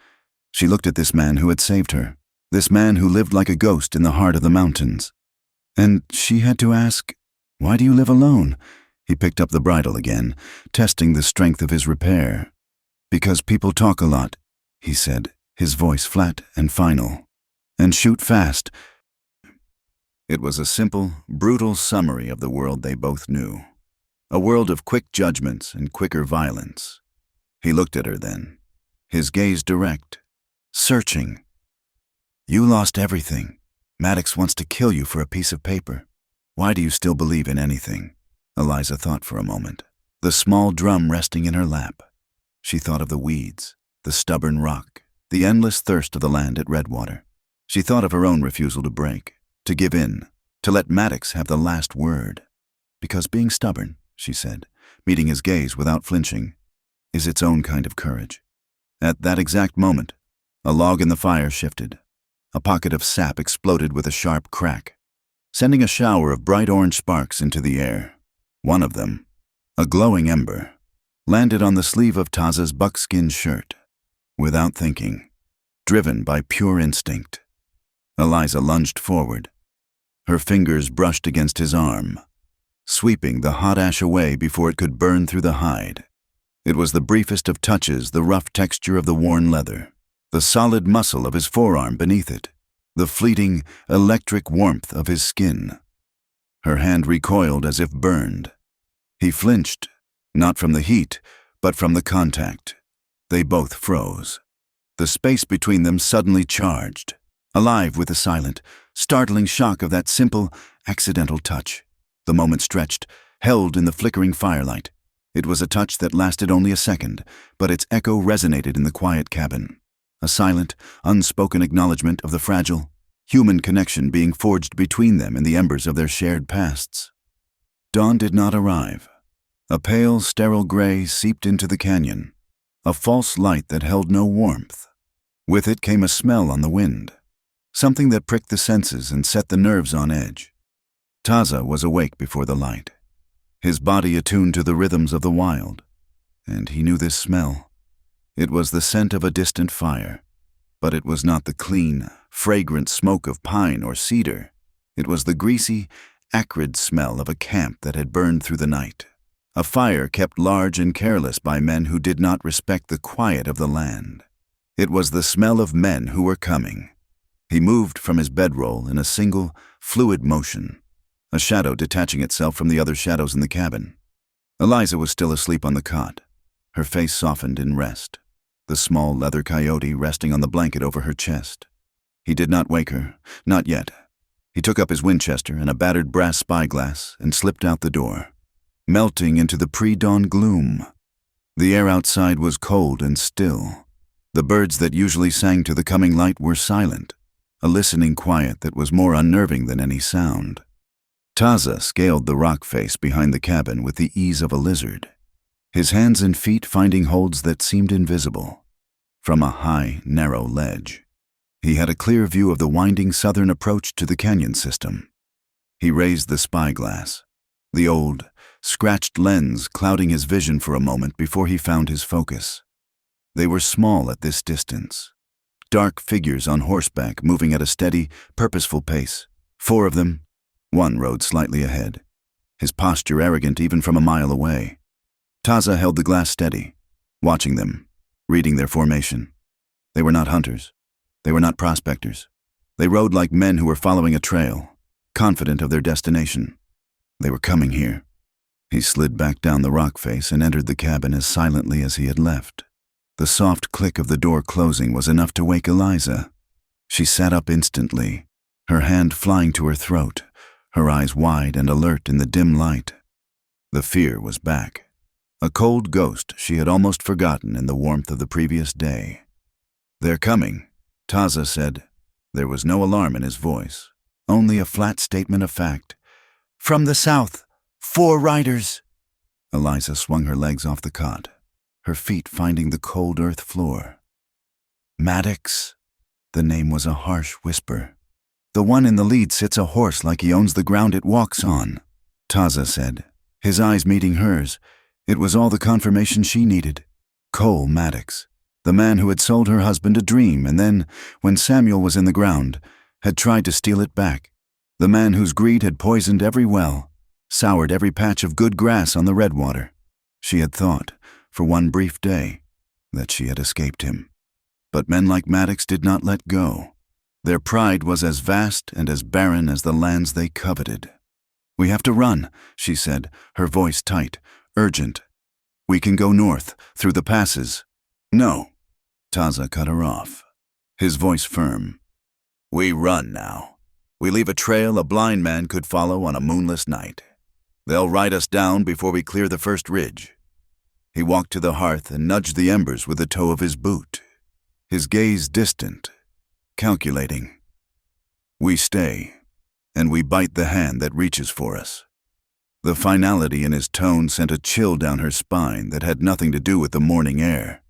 She looked at this man who had saved her, this man who lived like a ghost in the heart of the mountains. And she had to ask, "Why do you live alone?" He picked up the bridle again, testing the strength of his repair. "Because people talk a lot," he said, his voice flat and final. "And shoot fast." It was a simple, brutal summary of the world they both knew. A world of quick judgments and quicker violence. He looked at her then, his gaze direct, searching. "You lost everything. Maddox wants to kill you for a piece of paper. Why do you still believe in anything?" Eliza thought for a moment, the small drum resting in her lap. She thought of the weeds, the stubborn rock, the endless thirst of the land at Redwater. She thought of her own refusal to break, to give in, to let Maddox have the last word. "Because being stubborn," she said, meeting his gaze without flinching, "is its own kind of courage." At that exact moment, a log in the fire shifted. A pocket of sap exploded with a sharp crack, sending a shower of bright orange sparks into the air. One of them, a glowing ember, landed on the sleeve of Taza's buckskin shirt. Without thinking, driven by pure instinct, Eliza lunged forward. Her fingers brushed against his arm, sweeping the hot ash away before it could burn through the hide. It was the briefest of touches, the rough texture of the worn leather, the solid muscle of his forearm beneath it, the fleeting, electric warmth of his skin. Her hand recoiled as if burned. He flinched, not from the heat, but from the contact. They both froze. The space between them suddenly charged, alive with the silent, startling shock of that simple, accidental touch. The moment stretched, held in the flickering firelight. It was a touch that lasted only a second, but its echo resonated in the quiet cabin. A silent, unspoken acknowledgement of the fragile, human connection being forged between them in the embers of their shared pasts. Dawn did not arrive. A pale, sterile gray seeped into the canyon, a false light that held no warmth. With it came a smell on the wind, something that pricked the senses and set the nerves on edge. Taza was awake before the light, his body attuned to the rhythms of the wild, and he knew this smell. It was the scent of a distant fire, but it was not the clean, fragrant smoke of pine or cedar. It was the greasy, acrid smell of a camp that had burned through the night, a fire kept large and careless by men who did not respect the quiet of the land. It was the smell of men who were coming. He moved from his bedroll in a single, fluid motion, a shadow detaching itself from the other shadows in the cabin. Eliza was still asleep on the cot, her face softened in rest. the small leather coyote resting on the blanket over her chest. He did not wake her, not yet. He took up his Winchester and a battered brass spyglass and slipped out the door, melting into the pre-dawn gloom. The air outside was cold and still. The birds that usually sang to the coming light were silent, a listening quiet that was more unnerving than any sound. Taza scaled the rock face behind the cabin with the ease of a lizard, his hands and feet finding holds that seemed invisible. From a high, narrow ledge, he had a clear view of the winding southern approach to the canyon system. He raised the spyglass, the old, scratched lens clouding his vision for a moment before he found his focus. They were small at this distance, dark figures on horseback moving at a steady, purposeful pace. 4 of them. One rode slightly ahead, his posture arrogant even from a mile away. Taza held the glass steady, watching them, reading their formation. They were not hunters. They were not prospectors. They rode like men who were following a trail, confident of their destination. They were coming here. He slid back down the rock face and entered the cabin as silently as he had left. The soft click of the door closing was enough to wake Eliza. She sat up instantly, her hand flying to her throat, her eyes wide and alert in the dim light. The fear was back, a cold ghost she had almost forgotten in the warmth of the previous day. "They're coming," Taza said. There was no alarm in his voice, only a flat statement of fact. "From the south, 4 riders." Eliza swung her legs off the cot, her feet finding the cold earth floor. "Maddox?" The name was a harsh whisper. "The one in the lead sits a horse like he owns the ground it walks on," Taza said, his eyes meeting hers. It was all the confirmation she needed. Cole Maddox, the man who had sold her husband a dream and then, when Samuel was in the ground, had tried to steal it back. The man whose greed had poisoned every well, soured every patch of good grass on the Redwater. She had thought, for one brief day, that she had escaped him. But men like Maddox did not let go. Their pride was as vast and as barren as the lands they coveted. "We have to run," she said, her voice tight, urgent. "We can go north, through the passes." "No," Taza cut her off, his voice firm. "We run now. We leave a trail a blind man could follow on a moonless night. They'll ride us down before we clear the first ridge." He walked to the hearth and nudged the embers with the toe of his boot, his gaze distant, calculating. "We stay, and we bite the hand that reaches for us." The finality in his tone sent a chill down her spine that had nothing to do with the morning air.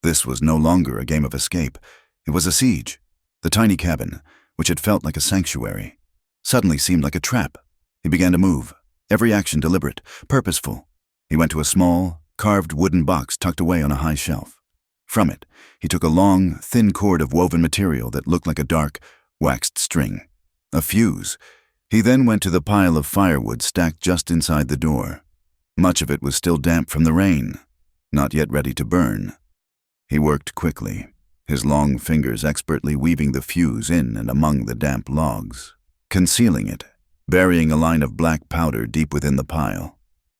This was no longer a game of escape. It was a siege. The tiny cabin, which had felt like a sanctuary, suddenly seemed like a trap. He began to move, every action deliberate, purposeful. He went to a small, carved wooden box tucked away on a high shelf. From it, he took a long, thin cord of woven material that looked like a dark, waxed string. A fuse. He then went to the pile of firewood stacked just inside the door. Much of it was still damp from the rain, not yet ready to burn. He worked quickly, his long fingers expertly weaving the fuse in and among the damp logs, concealing it, burying a line of black powder deep within the pile.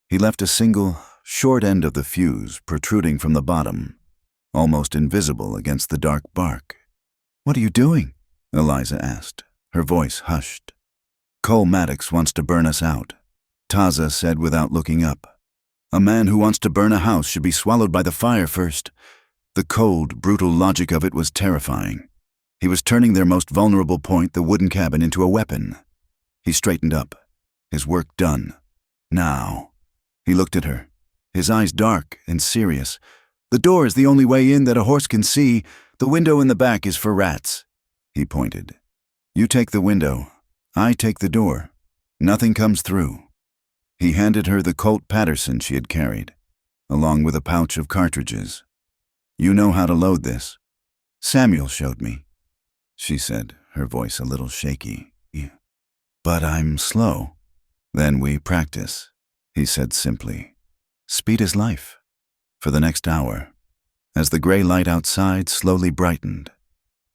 He left a single, short end of the fuse protruding from the bottom, almost invisible against the dark bark. "What are you doing?" Eliza asked, her voice hushed. "Cole Maddox wants to burn us out," Taza said without looking up. "A man who wants to burn a house should be swallowed by the fire first." The cold, brutal logic of it was terrifying. He was turning their most vulnerable point, the wooden cabin, into a weapon. He straightened up, his work done. Now. He looked at her, his eyes dark and serious. "The door is the only way in that a horse can see. The window in the back is for rats." He pointed. "You take the window. I take the door. Nothing comes through." He handed her the Colt Patterson she had carried, along with a pouch of cartridges. "You know how to load this." "Samuel showed me," she said, her voice a little shaky. "But I'm slow." "Then we practice," he said simply. Speed is life. For the next hour, as the gray light outside slowly brightened,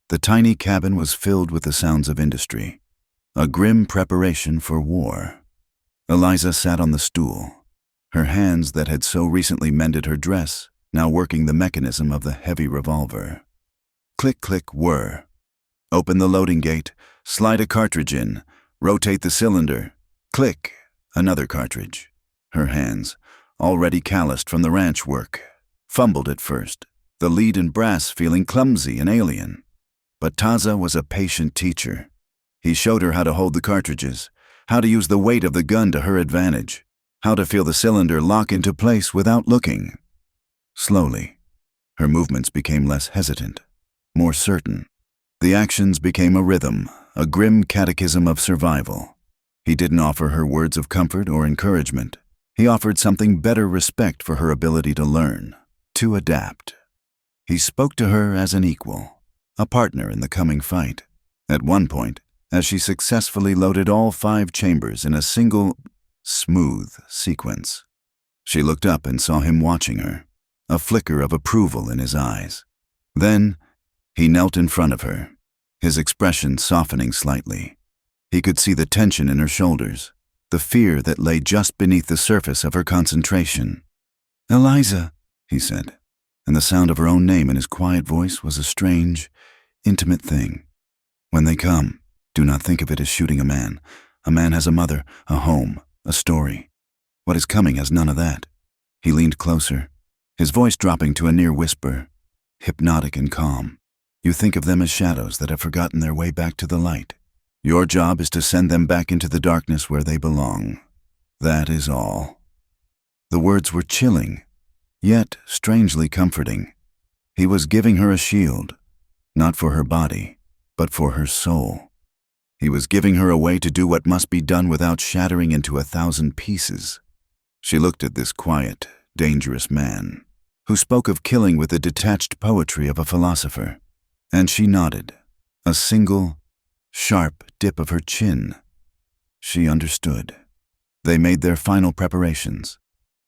the tiny cabin was filled with the sounds of industry, a grim preparation for war. Eliza sat on the stool, her hands that had so recently mended her dress now working the mechanism of the heavy revolver. Click, click, whir. Open the loading gate, slide a cartridge in, rotate the cylinder. Click, another cartridge. Her hands, already calloused from the ranch work, fumbled at first, the lead and brass feeling clumsy and alien. But Taza was a patient teacher. He showed her how to hold the cartridges, how to use the weight of the gun to her advantage, how to feel the cylinder lock into place without looking. Slowly, her movements became less hesitant, more certain. The actions became a rhythm, a grim catechism of survival. He didn't offer her words of comfort or encouragement. He offered something better: respect for her ability to learn, to adapt. He spoke to her as an equal, a partner in the coming fight. At one point, as she successfully loaded all 5 chambers in a single, smooth sequence, she looked up and saw him watching her, a flicker of approval in his eyes. Then, he knelt in front of her, his expression softening slightly. He could see the tension in her shoulders, the fear that lay just beneath the surface of her concentration. "Eliza," he said, and the sound of her own name in his quiet voice was a strange, intimate thing. "When they come, do not think of it as shooting a man. A man has a mother, a home, a story. What is coming has none of that." He leaned closer, his voice dropping to a near whisper, hypnotic and calm. "You think of them as shadows that have forgotten their way back to the light. Your job is to send them back into the darkness where they belong. That is all." The words were chilling, yet strangely comforting. He was giving her a shield, not for her body, but for her soul. He was giving her a way to do what must be done without shattering into 1,000 pieces. She looked at this quiet, dangerous man, who spoke of killing with the detached poetry of a philosopher, and she nodded, a single, sharp dip of her chin. She understood. They made their final preparations.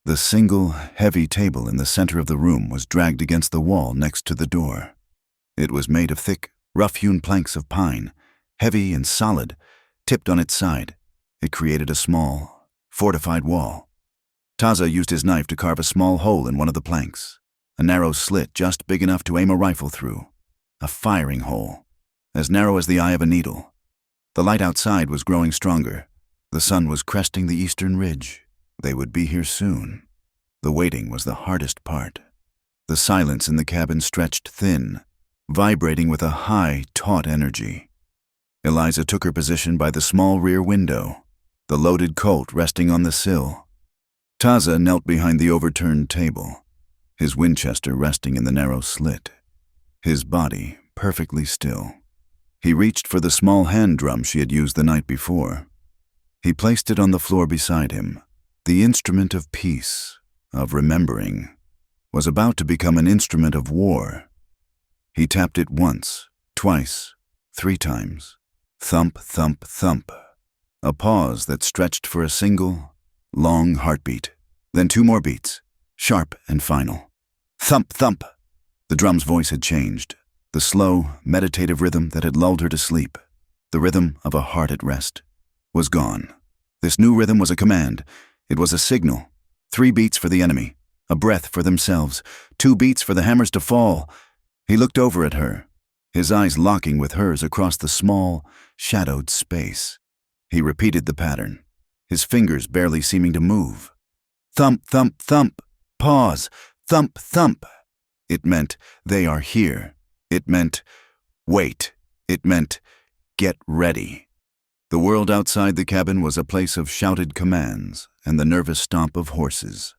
The single, heavy table in the center of the room was dragged against the wall next to the door. It was made of thick, rough-hewn planks of pine, heavy and solid, tipped on its side. It created a small, fortified wall. Taza used his knife to carve a small hole in one of the planks, a narrow slit just big enough to aim a rifle through, a firing hole, as narrow as the eye of a needle. The light outside was growing stronger. The sun was cresting the eastern ridge. They would be here soon. The waiting was the hardest part. The silence in the cabin stretched thin, vibrating with a high, taut energy. Eliza took her position by the small rear window, the loaded Colt resting on the sill. Taza knelt behind the overturned table, his Winchester resting in the narrow slit, his body perfectly still. He reached for the small hand drum she had used the night before. He placed it on the floor beside him. The instrument of peace, of remembering, was about to become an instrument of war. He tapped it once, twice, 3 times. Thump, thump, thump. A pause that stretched for a single, long heartbeat. Then 2 more beats, sharp and final. Thump, thump. The drum's voice had changed. The slow, meditative rhythm that had lulled her to sleep, the rhythm of a heart at rest, was gone. This new rhythm was a command. It was a signal. 3 beats for the enemy, a breath for themselves, 2 beats for the hammers to fall. He looked over at her, his eyes locking with hers across the small, shadowed space. He repeated the pattern, his fingers barely seeming to move. Thump, thump, thump. Pause. Thump, thump. It meant, they are here. It meant, wait. It meant, get ready. The world outside the cabin was a place of shouted commands and the nervous stomp of horses.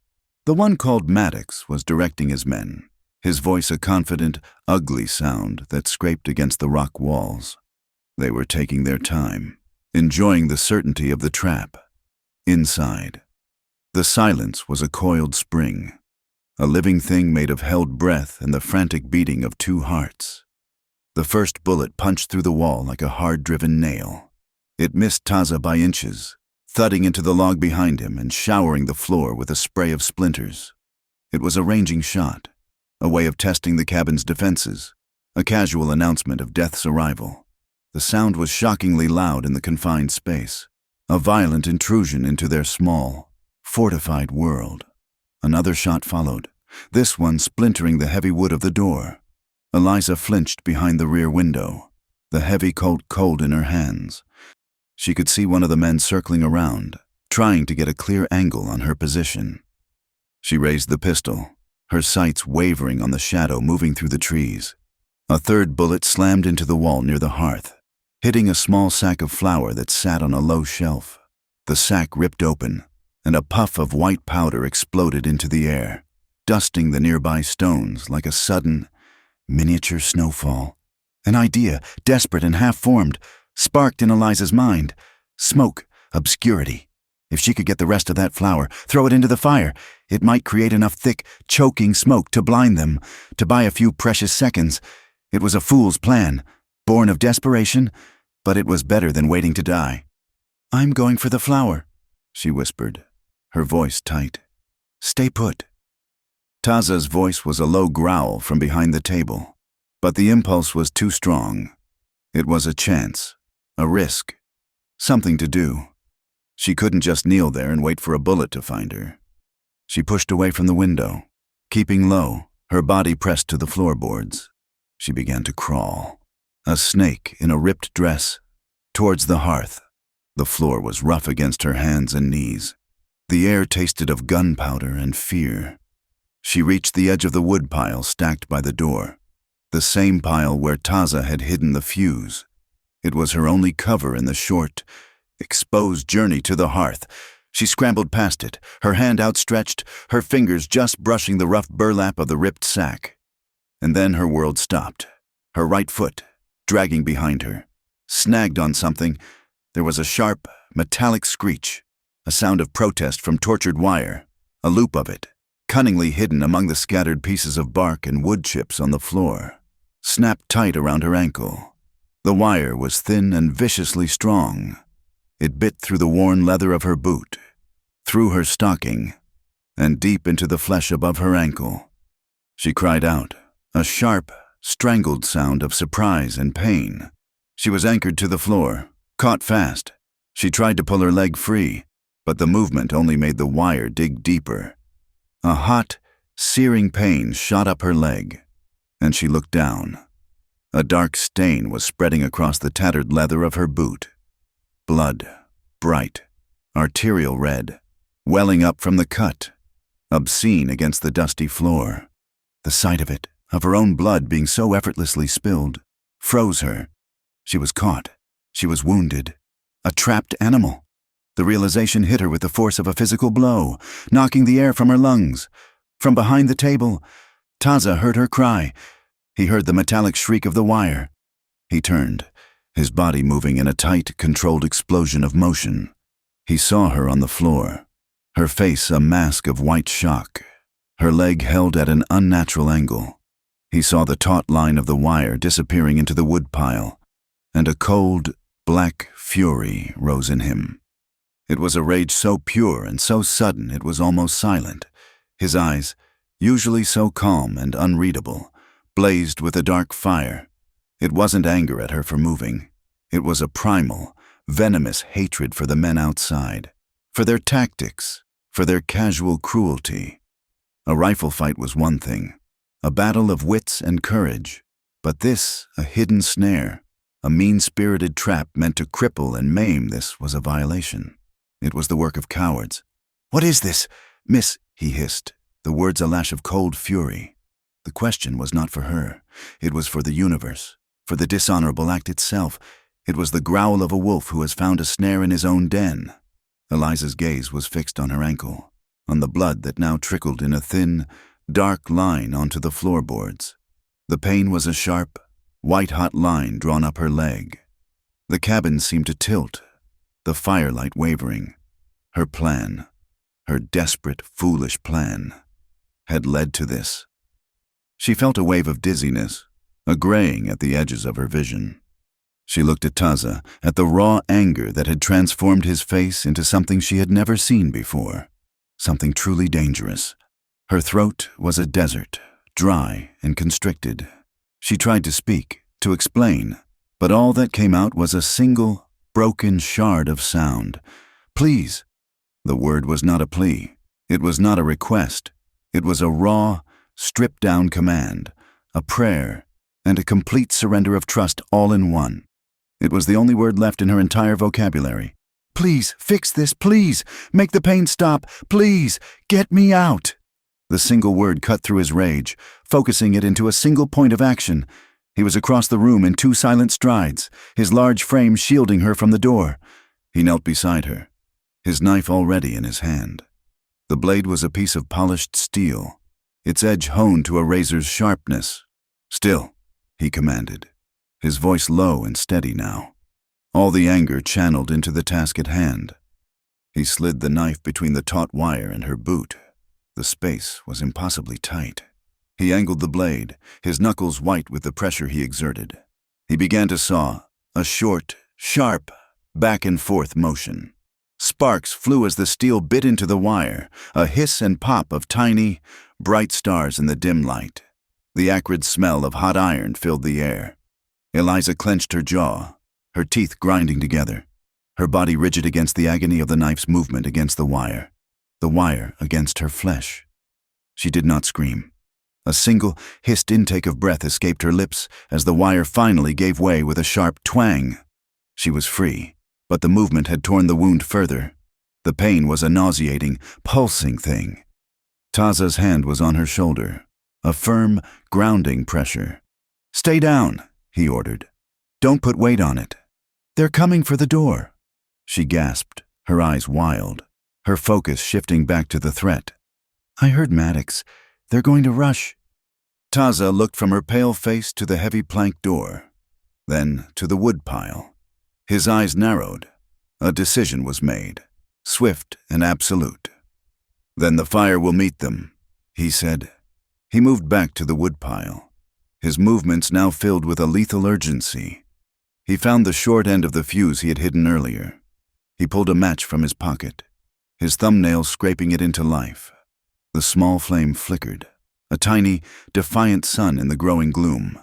The one called Maddox was directing his men, his voice a confident, ugly sound that scraped against the rock walls. They were taking their time, enjoying the certainty of the trap. Inside, the silence was a coiled spring, a living thing made of held breath and the frantic beating of 2 hearts. The first bullet punched through the wall like a hard-driven nail. It missed Taza by inches, thudding into the log behind him and showering the floor with a spray of splinters. It was a ranging shot, a way of testing the cabin's defenses, a casual announcement of death's arrival. The sound was shockingly loud in the confined space, a violent intrusion into their small, fortified world. Another shot followed, this one splintering the heavy wood of the door. Eliza flinched behind the rear window, the heavy cold in her hands. She could see one of the men circling around, trying to get a clear angle on her position. She raised the pistol, her sights wavering on the shadow moving through the trees. A third bullet slammed into the wall near the hearth, hitting a small sack of flour that sat on a low shelf. The sack ripped open, and a puff of white powder exploded into the air, dusting the nearby stones like a sudden, miniature snowfall. An idea, desperate and half-formed, sparked in Eliza's mind. Smoke, obscurity. If she could get the rest of that flour, throw it into the fire, it might create enough thick, choking smoke to blind them, to buy a few precious seconds. It was a fool's plan, born of desperation, but it was better than waiting to die. "I'm going for the flour," she whispered, her voice tight. "Stay put." Taza's voice was a low growl from behind the table, but the impulse was too strong. It was a chance, a risk, something to do. She couldn't just kneel there and wait for a bullet to find her. She pushed away from the window, keeping low, her body pressed to the floorboards. She began to crawl, a snake in a ripped dress, towards the hearth. The floor was rough against her hands and knees. The air tasted of gunpowder and fear. She reached the edge of the wood pile stacked by the door, the same pile where Taza had hidden the fuse. It was her only cover in the short, exposed journey to the hearth. She scrambled past it, her hand outstretched, her fingers just brushing the rough burlap of the ripped sack. And then her world stopped, her right foot, dragging behind her, snagged on something. There was a sharp, metallic screech, a sound of protest from tortured wire, a loop of it, cunningly hidden among the scattered pieces of bark and wood chips on the floor, snapped tight around her ankle. The wire was thin and viciously strong. It bit through the worn leather of her boot, through her stocking, and deep into the flesh above her ankle. She cried out, a sharp, strangled sound of surprise and pain. She was anchored to the floor, caught fast. She tried to pull her leg free, but the movement only made the wire dig deeper. A hot, searing pain shot up her leg, and she looked down. A dark stain was spreading across the tattered leather of her boot. Blood, bright, arterial red, welling up from the cut, obscene against the dusty floor. The sight of it, of her own blood being so effortlessly spilled, froze her. She was caught. She was wounded. A trapped animal. The realization hit her with the force of a physical blow, knocking the air from her lungs. From behind the table, Taza heard her cry. He heard the metallic shriek of the wire. He turned, his body moving in a tight, controlled explosion of motion. He saw her on the floor, her face a mask of white shock, her leg held at an unnatural angle. He saw the taut line of the wire disappearing into the wood pile, and a cold, black fury rose in him. It was a rage so pure and so sudden it was almost silent. His eyes, usually so calm and unreadable, blazed with a dark fire. It wasn't anger at her for moving. It was a primal, venomous hatred for the men outside, for their tactics, for their casual cruelty. A rifle fight was one thing, a battle of wits and courage, but this, a hidden snare, a mean-spirited trap meant to cripple and maim, this was a violation. It was the work of cowards. "What is this, miss?" he hissed, the words a lash of cold fury. The question was not for her. It was for the universe, for the dishonorable act itself. It was the growl of a wolf who has found a snare in his own den. Eliza's gaze was fixed on her ankle, on the blood that now trickled in a thin, dark line onto the floorboards. The pain was a sharp, white-hot line drawn up her leg. The cabin seemed to tilt, the firelight wavering. Her plan, her desperate, foolish plan, had led to this. She felt a wave of dizziness, a graying at the edges of her vision. She looked at Taza, at the raw anger that had transformed his face into something she had never seen before, something truly dangerous. Her throat was a desert, dry and constricted. She tried to speak, to explain, but all that came out was a single, broken shard of sound. "Please." The word was not a plea. It was not a request. It was a raw, stripped-down command, a prayer, and a complete surrender of trust all in one. It was the only word left in her entire vocabulary. "Please, fix this, please! Make the pain stop, please! Get me out!" The single word cut through his rage, focusing it into a single point of action. He was across the room in 2 silent strides, his large frame shielding her from the door. He knelt beside her, his knife already in his hand. The blade was a piece of polished steel, its edge honed to a razor's sharpness. "Still," he commanded, his voice low and steady now, all the anger channeled into the task at hand. He slid the knife between the taut wire and her boot. The space was impossibly tight. He angled the blade, his knuckles white with the pressure he exerted. He began to saw, a short, sharp, back-and-forth motion. Sparks flew as the steel bit into the wire, a hiss and pop of tiny, bright stars in the dim light. The acrid smell of hot iron filled the air. Eliza clenched her jaw, her teeth grinding together, her body rigid against the agony of the knife's movement against the wire against her flesh. She did not scream. A single, hissed intake of breath escaped her lips as the wire finally gave way with a sharp twang. She was free, but the movement had torn the wound further. The pain was a nauseating, pulsing thing. Taza's hand was on her shoulder, a firm, grounding pressure. "Stay down," he ordered. "Don't put weight on it." "They're coming for the door," she gasped, her eyes wild, her focus shifting back to the threat. "I heard Maddox. They're going to rush." Taza looked from her pale face to the heavy plank door, then to the woodpile. His eyes narrowed. A decision was made, swift and absolute. "Then the fire will meet them," he said. He moved back to the woodpile, his movements now filled with a lethal urgency. He found the short end of the fuse he had hidden earlier. He pulled a match from his pocket, his thumbnails scraping it into life. The small flame flickered, a tiny, defiant sun in the growing gloom.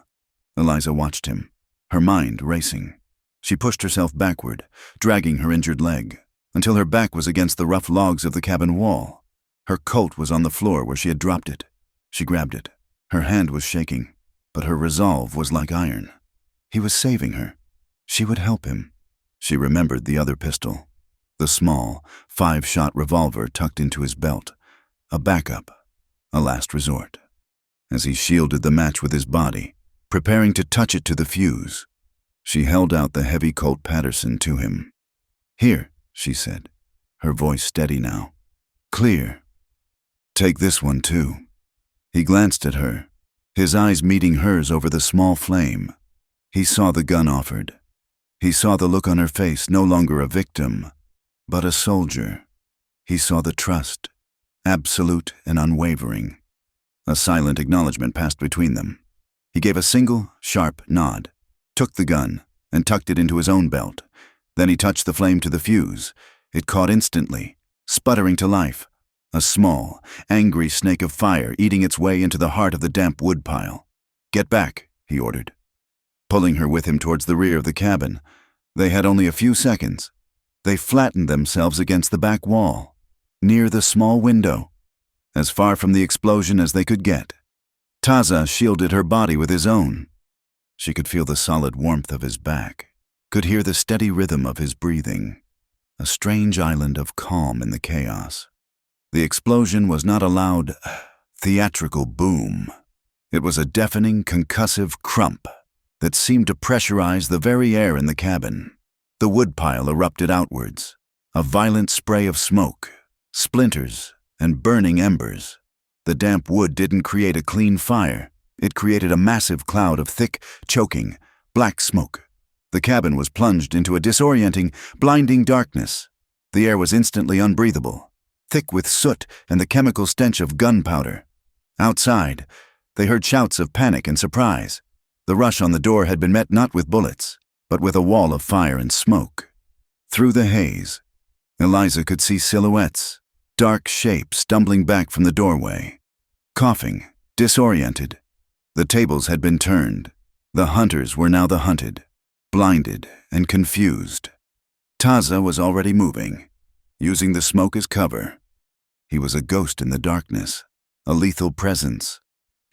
Eliza watched him, her mind racing. She pushed herself backward, dragging her injured leg, until her back was against the rough logs of the cabin wall. Her coat was on the floor where she had dropped it. She grabbed it. Her hand was shaking, but her resolve was like iron. He was saving her. She would help him. She remembered the other pistol, the small, 5-shot revolver tucked into his belt, a backup, a last resort. As he shielded the match with his body, preparing to touch it to the fuse, she held out the heavy Colt Patterson to him. "Here," she said, her voice steady now, clear. "Take this one, too." He glanced at her, his eyes meeting hers over the small flame. He saw the gun offered. He saw the look on her face, no longer a victim, but a soldier. He saw the trust, absolute and unwavering. A silent acknowledgement passed between them. He gave a single, sharp nod, took the gun, and tucked it into his own belt. Then he touched the flame to the fuse. It caught instantly, sputtering to life, a small, angry snake of fire eating its way into the heart of the damp woodpile. "Get back," he ordered, pulling her with him towards the rear of the cabin. They had only a few seconds. They flattened themselves against the back wall, near the small window, as far from the explosion as they could get. Taza shielded her body with his own. She could feel the solid warmth of his back, could hear the steady rhythm of his breathing, a strange island of calm in the chaos. The explosion was not a loud, theatrical boom. It was a deafening, concussive crump that seemed to pressurize the very air in the cabin. The woodpile erupted outwards, a violent spray of smoke, splinters, and burning embers. The damp wood didn't create a clean fire. It created a massive cloud of thick, choking, black smoke. The cabin was plunged into a disorienting, blinding darkness. The air was instantly unbreathable, thick with soot and the chemical stench of gunpowder. Outside, they heard shouts of panic and surprise. The rush on the door had been met not with bullets, but with a wall of fire and smoke. Through the haze, Eliza could see silhouettes, dark shapes stumbling back from the doorway, coughing, disoriented. The tables had been turned. The hunters were now the hunted, blinded and confused. Taza was already moving, using the smoke as cover. He was a ghost in the darkness, a lethal presence,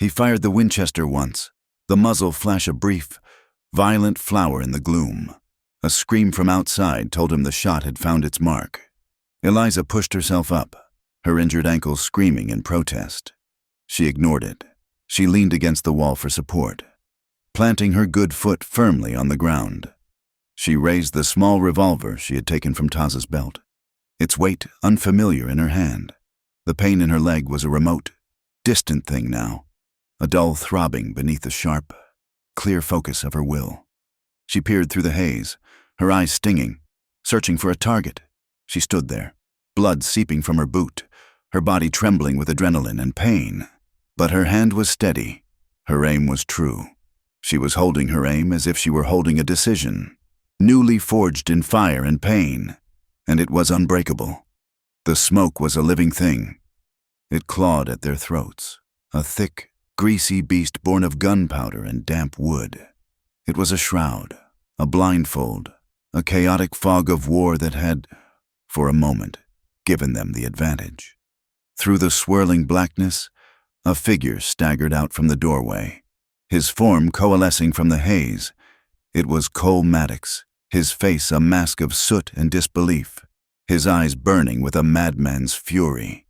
He fired the Winchester once, the muzzle flash a brief, violent flower in the gloom. A scream from outside told him the shot had found its mark. Eliza pushed herself up, her injured ankle screaming in protest. She ignored it. She leaned against the wall for support, planting her good foot firmly on the ground. She raised the small revolver she had taken from Taza's belt, its weight unfamiliar in her hand. The pain in her leg was a remote, distant thing now, a dull throbbing beneath the sharp, clear focus of her will. She peered through the haze, her eyes stinging, searching for a target. She stood there, blood seeping from her boot, her body trembling with adrenaline and pain. But her hand was steady. Her aim was true. She was holding her aim as if she were holding a decision, newly forged in fire and pain, and it was unbreakable. The smoke was a living thing. It clawed at their throats, a thick, greasy beast born of gunpowder and damp wood. It was a shroud, a blindfold, a chaotic fog of war that had, for a moment, given them the advantage. Through the swirling blackness, a figure staggered out from the doorway, his form coalescing from the haze. It was Cole Maddox, his face a mask of soot and disbelief, his eyes burning with a madman's fury.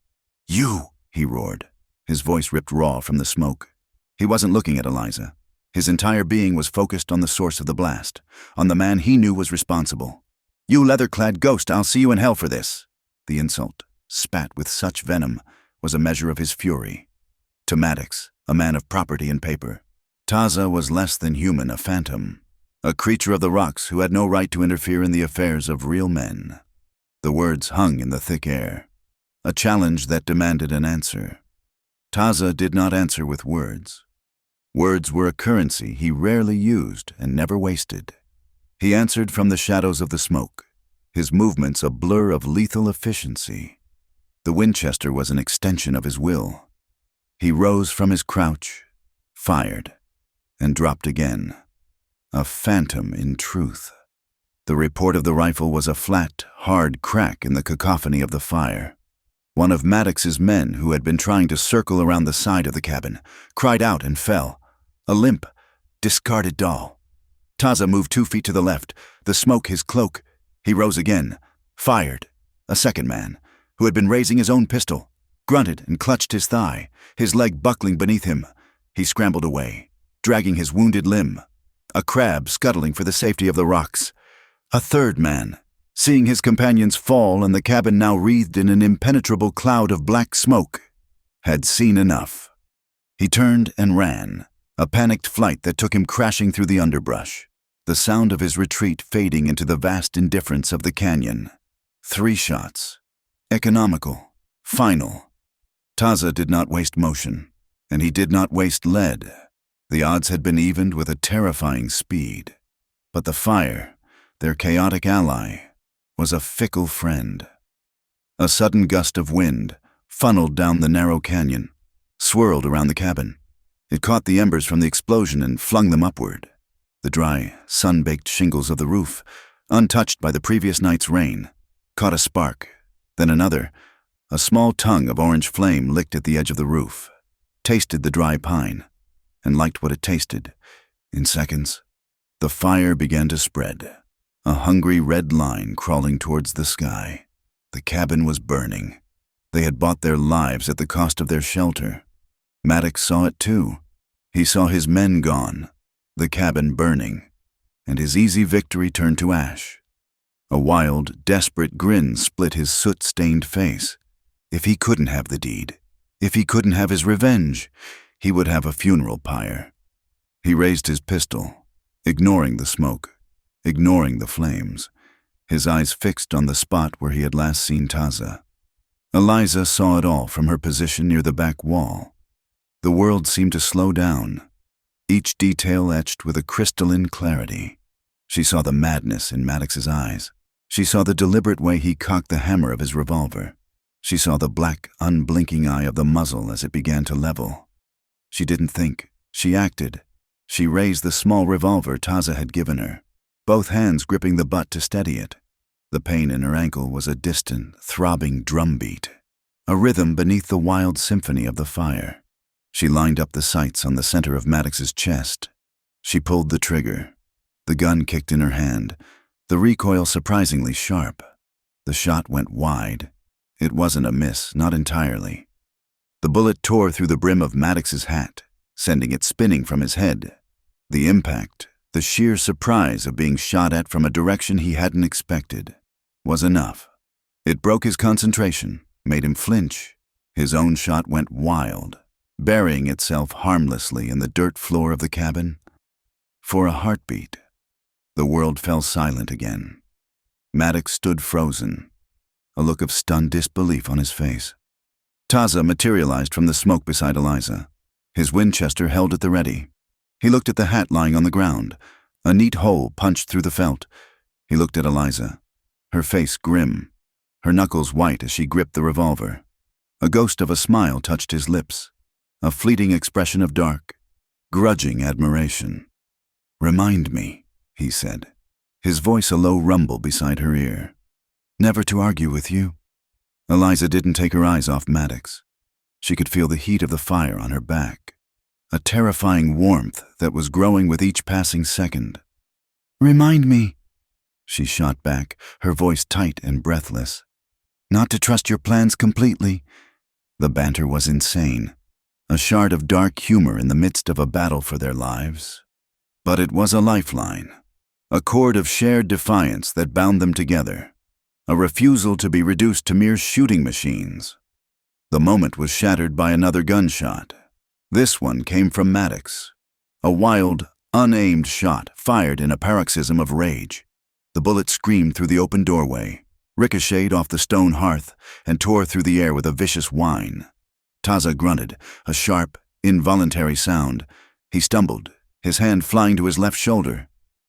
"You!" he roared, his voice ripped raw from the smoke. He wasn't looking at Eliza. His entire being was focused on the source of the blast, on the man he knew was responsible. "You leather-clad ghost, I'll see you in hell for this!" The insult, spat with such venom, was a measure of his fury. To Maddox, a man of property and paper, Taza was less than human, a phantom, a creature of the rocks who had no right to interfere in the affairs of real men. The words hung in the thick air, a challenge that demanded an answer. Taza did not answer with words. Words were a currency he rarely used and never wasted. He answered from the shadows of the smoke, his movements a blur of lethal efficiency. The Winchester was an extension of his will. He rose from his crouch, fired, and dropped again. A phantom in truth. The report of the rifle was a flat, hard crack in the cacophony of the fire. One of Maddox's men, who had been trying to circle around the side of the cabin, cried out and fell, a limp, discarded doll. Taza moved 2 feet to the left, the smoke his cloak. He rose again, fired. A second man, who had been raising his own pistol, grunted and clutched his thigh, his leg buckling beneath him. He scrambled away, dragging his wounded limb, a crab scuttling for the safety of the rocks. A third man, seeing his companions fall and the cabin now wreathed in an impenetrable cloud of black smoke, had seen enough. He turned and ran, a panicked flight that took him crashing through the underbrush, the sound of his retreat fading into the vast indifference of the canyon. 3 shots. Economical. Final. Taza did not waste motion, and he did not waste lead. The odds had been evened with a terrifying speed. But the fire, their chaotic ally, was a fickle friend. A sudden gust of wind funneled down the narrow canyon, swirled around the cabin. It caught the embers from the explosion and flung them upward. The dry, sun-baked shingles of the roof, untouched by the previous night's rain, caught a spark, then another. A small tongue of orange flame licked at the edge of the roof, tasted the dry pine, and liked what it tasted. In seconds, the fire began to spread, a hungry red line crawling towards the sky. The cabin was burning. They had bought their lives at the cost of their shelter. Maddox saw it too. He saw his men gone, the cabin burning, and his easy victory turned to ash. A wild, desperate grin split his soot-stained face. If he couldn't have the deed, if he couldn't have his revenge, he would have a funeral pyre. He raised his pistol, ignoring the smoke, ignoring the flames, his eyes fixed on the spot where he had last seen Taza. Eliza saw it all from her position near the back wall. The world seemed to slow down, each detail etched with a crystalline clarity. She saw the madness in Maddox's eyes. She saw the deliberate way he cocked the hammer of his revolver. She saw the black, unblinking eye of the muzzle as it began to level. She didn't think. She acted. She raised the small revolver Taza had given her, both hands gripping the butt to steady it. The pain in her ankle was a distant, throbbing drumbeat, a rhythm beneath the wild symphony of the fire. She lined up the sights on the center of Maddox's chest. She pulled the trigger. The gun kicked in her hand, the recoil surprisingly sharp. The shot went wide. It wasn't a miss, not entirely. The bullet tore through the brim of Maddox's hat, sending it spinning from his head. The impact, the sheer surprise of being shot at from a direction he hadn't expected, was enough. It broke his concentration, made him flinch. His own shot went wild, burying itself harmlessly in the dirt floor of the cabin. For a heartbeat, the world fell silent again. Maddox stood frozen, a look of stunned disbelief on his face. Taza materialized from the smoke beside Eliza, his Winchester held at the ready. He looked at the hat lying on the ground, a neat hole punched through the felt. He looked at Eliza, her face grim, her knuckles white as she gripped the revolver. A ghost of a smile touched his lips, a fleeting expression of dark, grudging admiration. "Remind me," he said, his voice a low rumble beside her ear. "Never to argue with you." Eliza didn't take her eyes off Maddox. She could feel the heat of the fire on her back, a terrifying warmth that was growing with each passing second. "Remind me," she shot back, her voice tight and breathless. "Not to trust your plans completely." The banter was insane, a shard of dark humor in the midst of a battle for their lives. But it was a lifeline, a cord of shared defiance that bound them together, a refusal to be reduced to mere shooting machines. The moment was shattered by another gunshot. This one came from Maddox, a wild, unaimed shot fired in a paroxysm of rage. The bullet screamed through the open doorway, ricocheted off the stone hearth, and tore through the air with a vicious whine. Taza grunted, a sharp, involuntary sound. He stumbled, his hand flying to his left shoulder.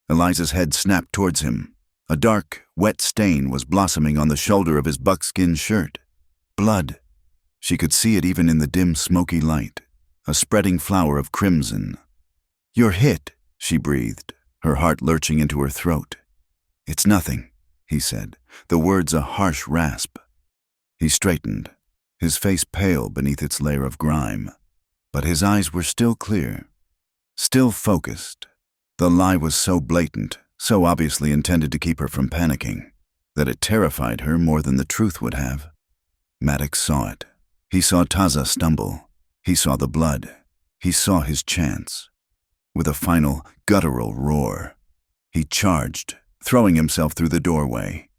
Eliza's head snapped towards him. A dark, wet stain was blossoming on the shoulder of his buckskin shirt. Blood. She could see it even in the dim, smoky light, a spreading flower of crimson. "You're hit," she breathed, her heart lurching into her throat. "It's nothing," he said, the words a harsh rasp. He straightened, his face pale beneath its layer of grime, but his eyes were still clear, still focused. The lie was so blatant, so obviously intended to keep her from panicking, that it terrified her more than the truth would have. Maddox saw it. He saw Taza stumble. He saw the blood. He saw his chance. With a final, guttural roar, he charged, throwing himself through the doorway.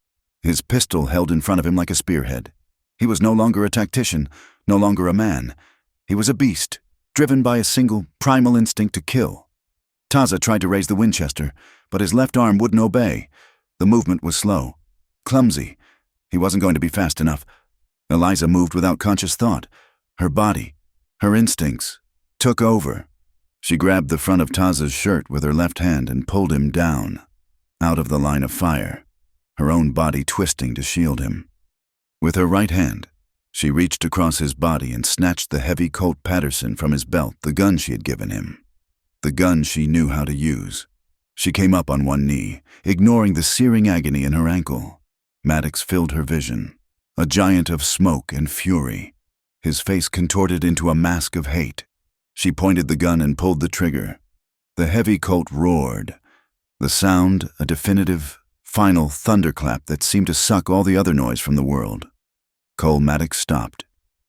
His pistol held in front of him like a spearhead. He was no longer a tactician, no longer a man. He was a beast, driven by a single, primal instinct to kill. Taza tried to raise the Winchester, but his left arm wouldn't obey. The movement was slow, clumsy. He wasn't going to be fast enough. Eliza moved without conscious thought. Her body, her instincts, took over. She grabbed the front of Taza's shirt with her left hand and pulled him down, out of the line of fire, her own body twisting to shield him. With her right hand, she reached across his body and snatched the heavy Colt Patterson from his belt, the gun she had given him, the gun she knew how to use. She came up on one knee, ignoring the searing agony in her ankle. Maddox filled her vision, a giant of smoke and fury, his face contorted into a mask of hate. She pointed the gun and pulled the trigger. The heavy Colt roared, the sound a definitive, final thunderclap that seemed to suck all the other noise from the world. Cole Maddox stopped.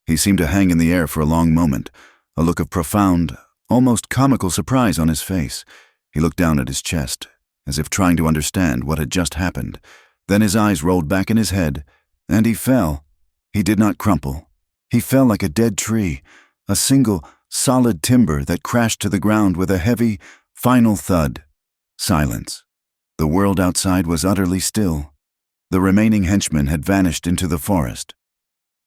He seemed to hang in the air for a long moment, a look of profound, almost comical surprise on his face. He looked down at his chest, as if trying to understand what had just happened. Then his eyes rolled back in his head, and he fell. He did not crumple. He fell like a dead tree, a single, solid timber that crashed to the ground with a heavy, final thud. Silence. The world outside was utterly still. The remaining henchmen had vanished into the forest.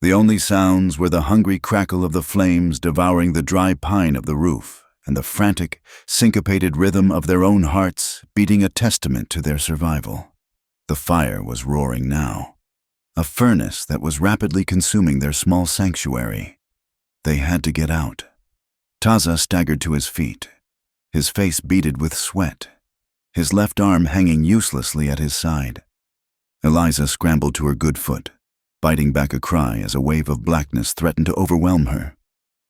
The only sounds were the hungry crackle of the flames devouring the dry pine of the roof, and the frantic, syncopated rhythm of their own hearts beating a testament to their survival. The fire was roaring now, a furnace that was rapidly consuming their small sanctuary. They had to get out. Taza staggered to his feet, his face beaded with sweat, his left arm hanging uselessly at his side. Eliza scrambled to her good foot, biting back a cry as a wave of blackness threatened to overwhelm her.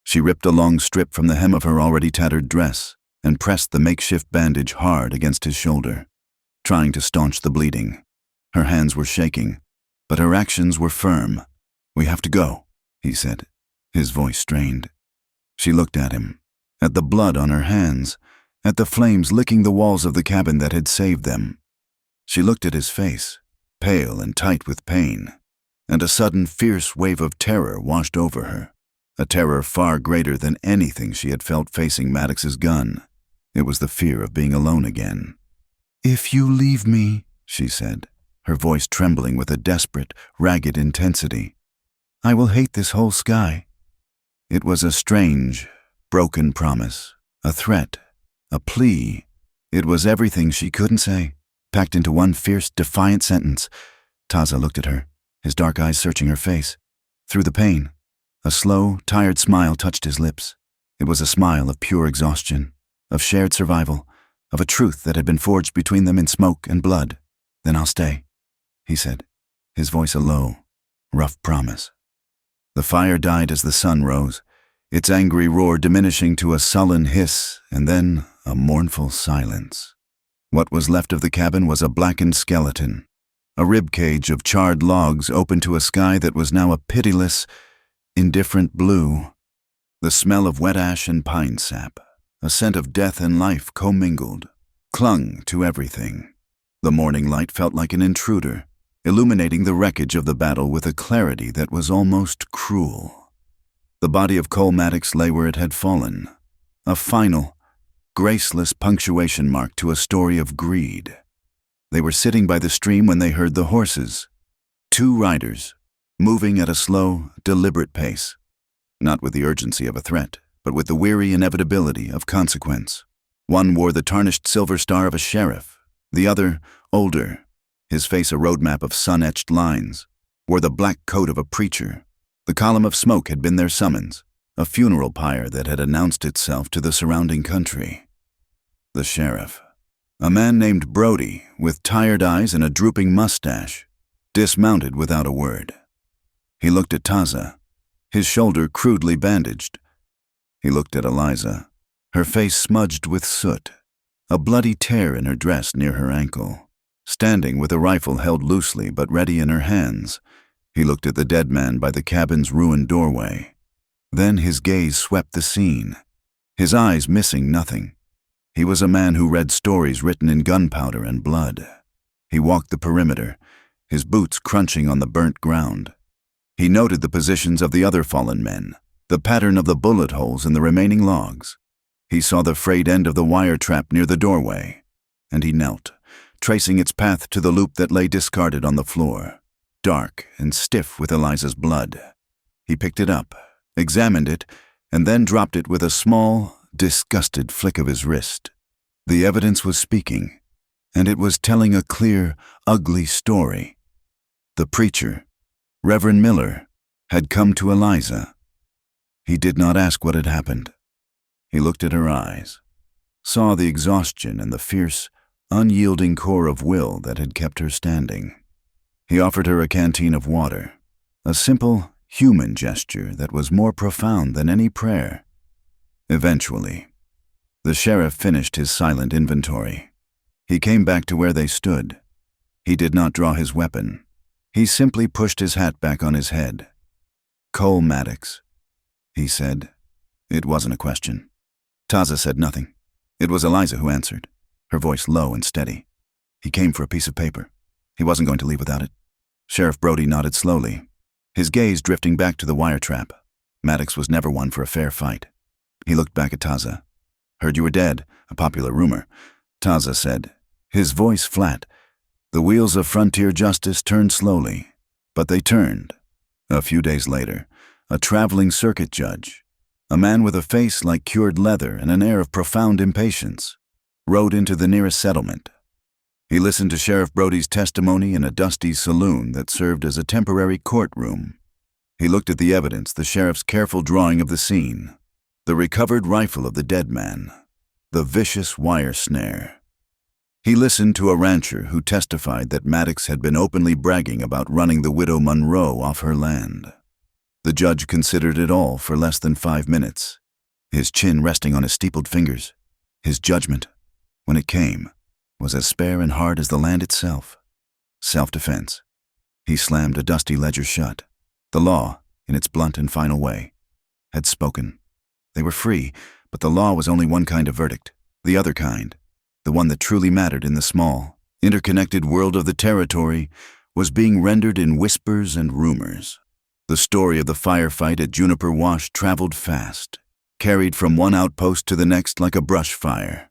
She ripped a long strip from the hem of her already tattered dress and pressed the makeshift bandage hard against his shoulder, trying to staunch the bleeding. Her hands were shaking, but her actions were firm. "We have to go," he said, his voice strained. She looked at him, at the blood on her hands, at the flames licking the walls of the cabin that had saved them. She looked at his face, pale and tight with pain, and a sudden fierce wave of terror washed over her, a terror far greater than anything she had felt facing Maddox's gun. It was the fear of being alone again. "If you leave me," she said, her voice trembling with a desperate, ragged intensity, "I will hate this whole sky." It was a strange, broken promise, a threat, a plea. It was everything she couldn't say, packed into one fierce, defiant sentence. Taza looked at her, his dark eyes searching her face. Through the pain, a slow, tired smile touched his lips. It was a smile of pure exhaustion, of shared survival, of a truth that had been forged between them in smoke and blood. "Then I'll stay," he said, his voice a low, rough promise. The fire died as the sun rose, its angry roar diminishing to a sullen hiss and then a mournful silence. What was left of the cabin was a blackened skeleton, a rib cage of charred logs open to a sky that was now a pitiless, indifferent blue. The smell of wet ash and pine sap, a scent of death and life commingled, clung to everything. The morning light felt like an intruder, illuminating the wreckage of the battle with a clarity that was almost cruel. The body of Cole Maddox lay where it had fallen, a final, graceless punctuation mark to a story of greed. They were sitting by the stream when they heard the horses, 2 riders, moving at a slow, deliberate pace, not with the urgency of a threat, but with the weary inevitability of consequence. One wore the tarnished silver star of a sheriff, the other, older, his face a roadmap of sun-etched lines, wore the black coat of a preacher. The column of smoke had been their summons, a funeral pyre that had announced itself to the surrounding country. The sheriff, a man named Brody, with tired eyes and a drooping mustache, dismounted without a word. He looked at Taza, his shoulder crudely bandaged. He looked at Eliza, her face smudged with soot, a bloody tear in her dress near her ankle. Standing with a rifle held loosely but ready in her hands, he looked at the dead man by the cabin's ruined doorway. Then his gaze swept the scene, his eyes missing nothing. He was a man who read stories written in gunpowder and blood. He walked the perimeter, his boots crunching on the burnt ground. He noted the positions of the other fallen men, the pattern of the bullet holes in the remaining logs. He saw the frayed end of the wire trap near the doorway, and he knelt, tracing its path to the loop that lay discarded on the floor, dark and stiff with Eliza's blood. He picked it up, examined it, and then dropped it with a small, disgusted flick of his wrist. The evidence was speaking, and it was telling a clear, ugly story. The preacher, Reverend Miller, had come to Eliza. He did not ask what had happened. He looked at her eyes, saw the exhaustion and the fierce, unyielding core of will that had kept her standing. He offered her a canteen of water, a simple, human gesture that was more profound than any prayer. Eventually, the sheriff finished his silent inventory. He came back to where they stood. He did not draw his weapon. He simply pushed his hat back on his head. "Cole Maddox," he said. It wasn't a question. Taza said nothing. It was Eliza who answered, her voice low and steady. "He came for a piece of paper. He wasn't going to leave without it." Sheriff Brody nodded slowly, his gaze drifting back to the wire trap. Maddox was never one for a fair fight. He looked back at Taza. "Heard you were dead, a popular rumor," Taza said, his voice flat. The wheels of frontier justice turned slowly, but they turned. A few days later, a traveling circuit judge, a man with a face like cured leather and an air of profound impatience, rode into the nearest settlement. He listened to Sheriff Brody's testimony in a dusty saloon that served as a temporary courtroom. He looked at the evidence, the sheriff's careful drawing of the scene, the recovered rifle of the dead man, the vicious wire snare. He listened to a rancher who testified that Maddox had been openly bragging about running the widow Monroe off her land. The judge considered it all for less than 5 minutes, his chin resting on his steepled fingers. His judgment, when it came, was as spare and hard as the land itself. Self-defense. He slammed a dusty ledger shut. The law, in its blunt and final way, had spoken. They were free, but the law was only one kind of verdict. The other kind, the one that truly mattered in the small, interconnected world of the territory, was being rendered in whispers and rumors. The story of the firefight at Juniper Wash traveled fast, carried from one outpost to the next like a brush fire.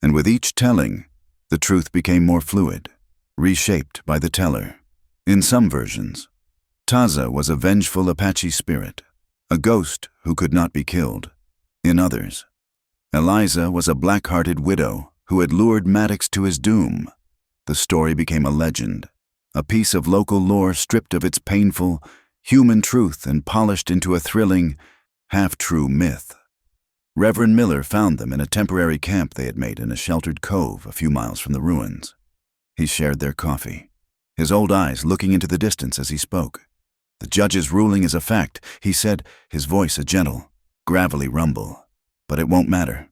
And with each telling, the truth became more fluid, reshaped by the teller. In some versions, Taza was a vengeful Apache spirit, a ghost who could not be killed. In others, Eliza was a black-hearted widow who had lured Maddox to his doom. The story became a legend, a piece of local lore stripped of its painful, human truth and polished into a thrilling, half-true myth. Reverend Miller found them in a temporary camp they had made in a sheltered cove a few miles from the ruins. He shared their coffee, his old eyes looking into the distance as he spoke. "The judge's ruling is a fact," he said, his voice a gentle, gravelly rumble. "But it won't matter.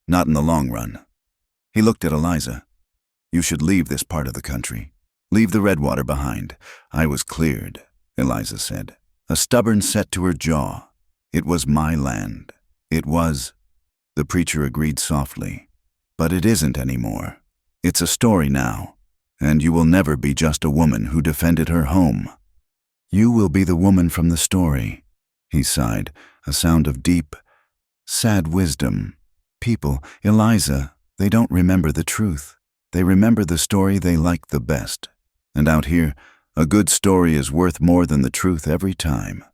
Not in the long run." He looked at Eliza. "You should leave this part of the country. Leave the Redwater behind." "I was cleared," Eliza said, a stubborn set to her jaw. "It was my land. It was." The preacher agreed softly. "But it isn't anymore. It's a story now, and you will never be just a woman who defended her home. You will be the woman from the story." He sighed, a sound of deep, sad wisdom. "People, Eliza, they don't remember the truth. They remember the story they like the best. And out here, a good story is worth more than the truth every time."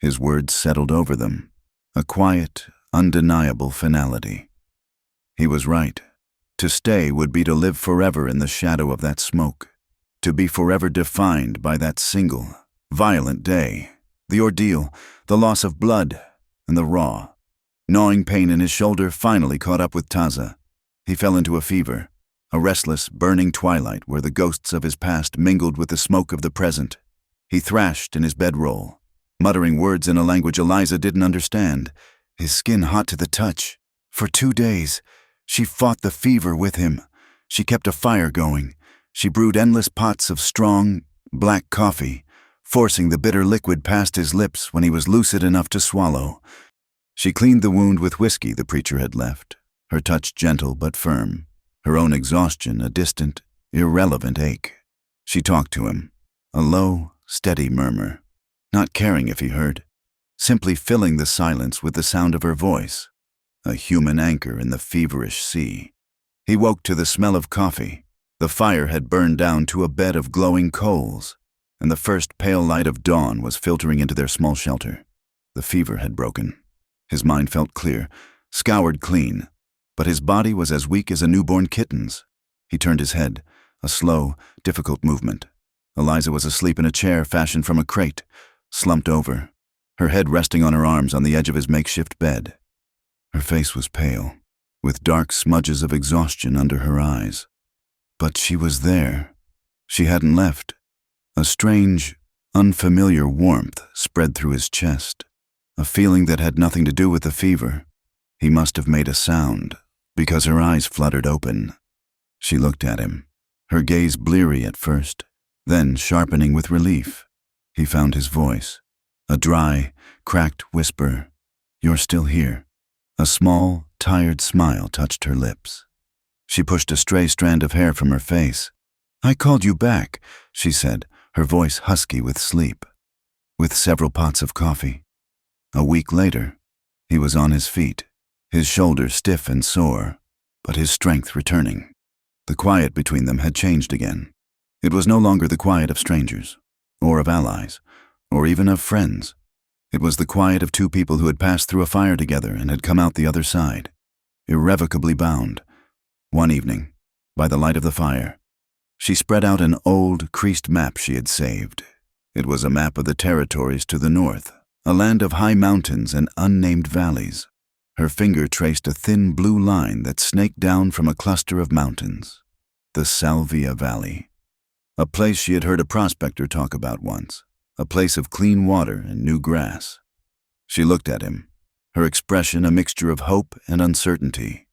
His words settled over them, a quiet, undeniable finality. He was right. To stay would be to live forever in the shadow of that smoke, to be forever defined by that single, violent day, the ordeal, the loss of blood, and the raw, gnawing pain in his shoulder finally caught up with Taza. He fell into a fever, a restless, burning twilight where the ghosts of his past mingled with the smoke of the present. He thrashed in his bedroll, muttering words in a language Eliza didn't understand, his skin hot to the touch. For 2 days, she fought the fever with him. She kept a fire going. She brewed endless pots of strong, black coffee, forcing the bitter liquid past his lips when he was lucid enough to swallow. She cleaned the wound with whiskey the preacher had left, her touch gentle but firm, her own exhaustion a distant, irrelevant ache. She talked to him, a low, steady murmur, not caring if he heard, simply filling the silence with the sound of her voice, a human anchor in the feverish sea. He woke to the smell of coffee. The fire had burned down to a bed of glowing coals, and the first pale light of dawn was filtering into their small shelter. The fever had broken. His mind felt clear, scoured clean, but his body was as weak as a newborn kitten's. He turned his head, a slow, difficult movement. Eliza was asleep in a chair fashioned from a crate, slumped over, her head resting on her arms on the edge of his makeshift bed. Her face was pale, with dark smudges of exhaustion under her eyes. But she was there. She hadn't left. A strange, unfamiliar warmth spread through his chest, a feeling that had nothing to do with the fever. He must have made a sound, because her eyes fluttered open. She looked at him, her gaze bleary at first, then sharpening with relief. He found his voice, a dry, cracked whisper. "You're still here." A small, tired smile touched her lips. She pushed a stray strand of hair from her face. "I called you back," she said, her voice husky with sleep, with several pots of coffee. A week later, he was on his feet, his shoulders stiff and sore, but his strength returning. The quiet between them had changed again. It was no longer the quiet of strangers, or of allies, or even of friends. It was the quiet of two people who had passed through a fire together and had come out the other side, irrevocably bound. One evening, by the light of the fire, she spread out an old, creased map she had saved. It was a map of the territories to the north, a land of high mountains and unnamed valleys. Her finger traced a thin blue line that snaked down from a cluster of mountains. The Salvia Valley, a place she had heard a prospector talk about once. a place of clean water and new grass. She looked at him, her expression a mixture of hope and uncertainty.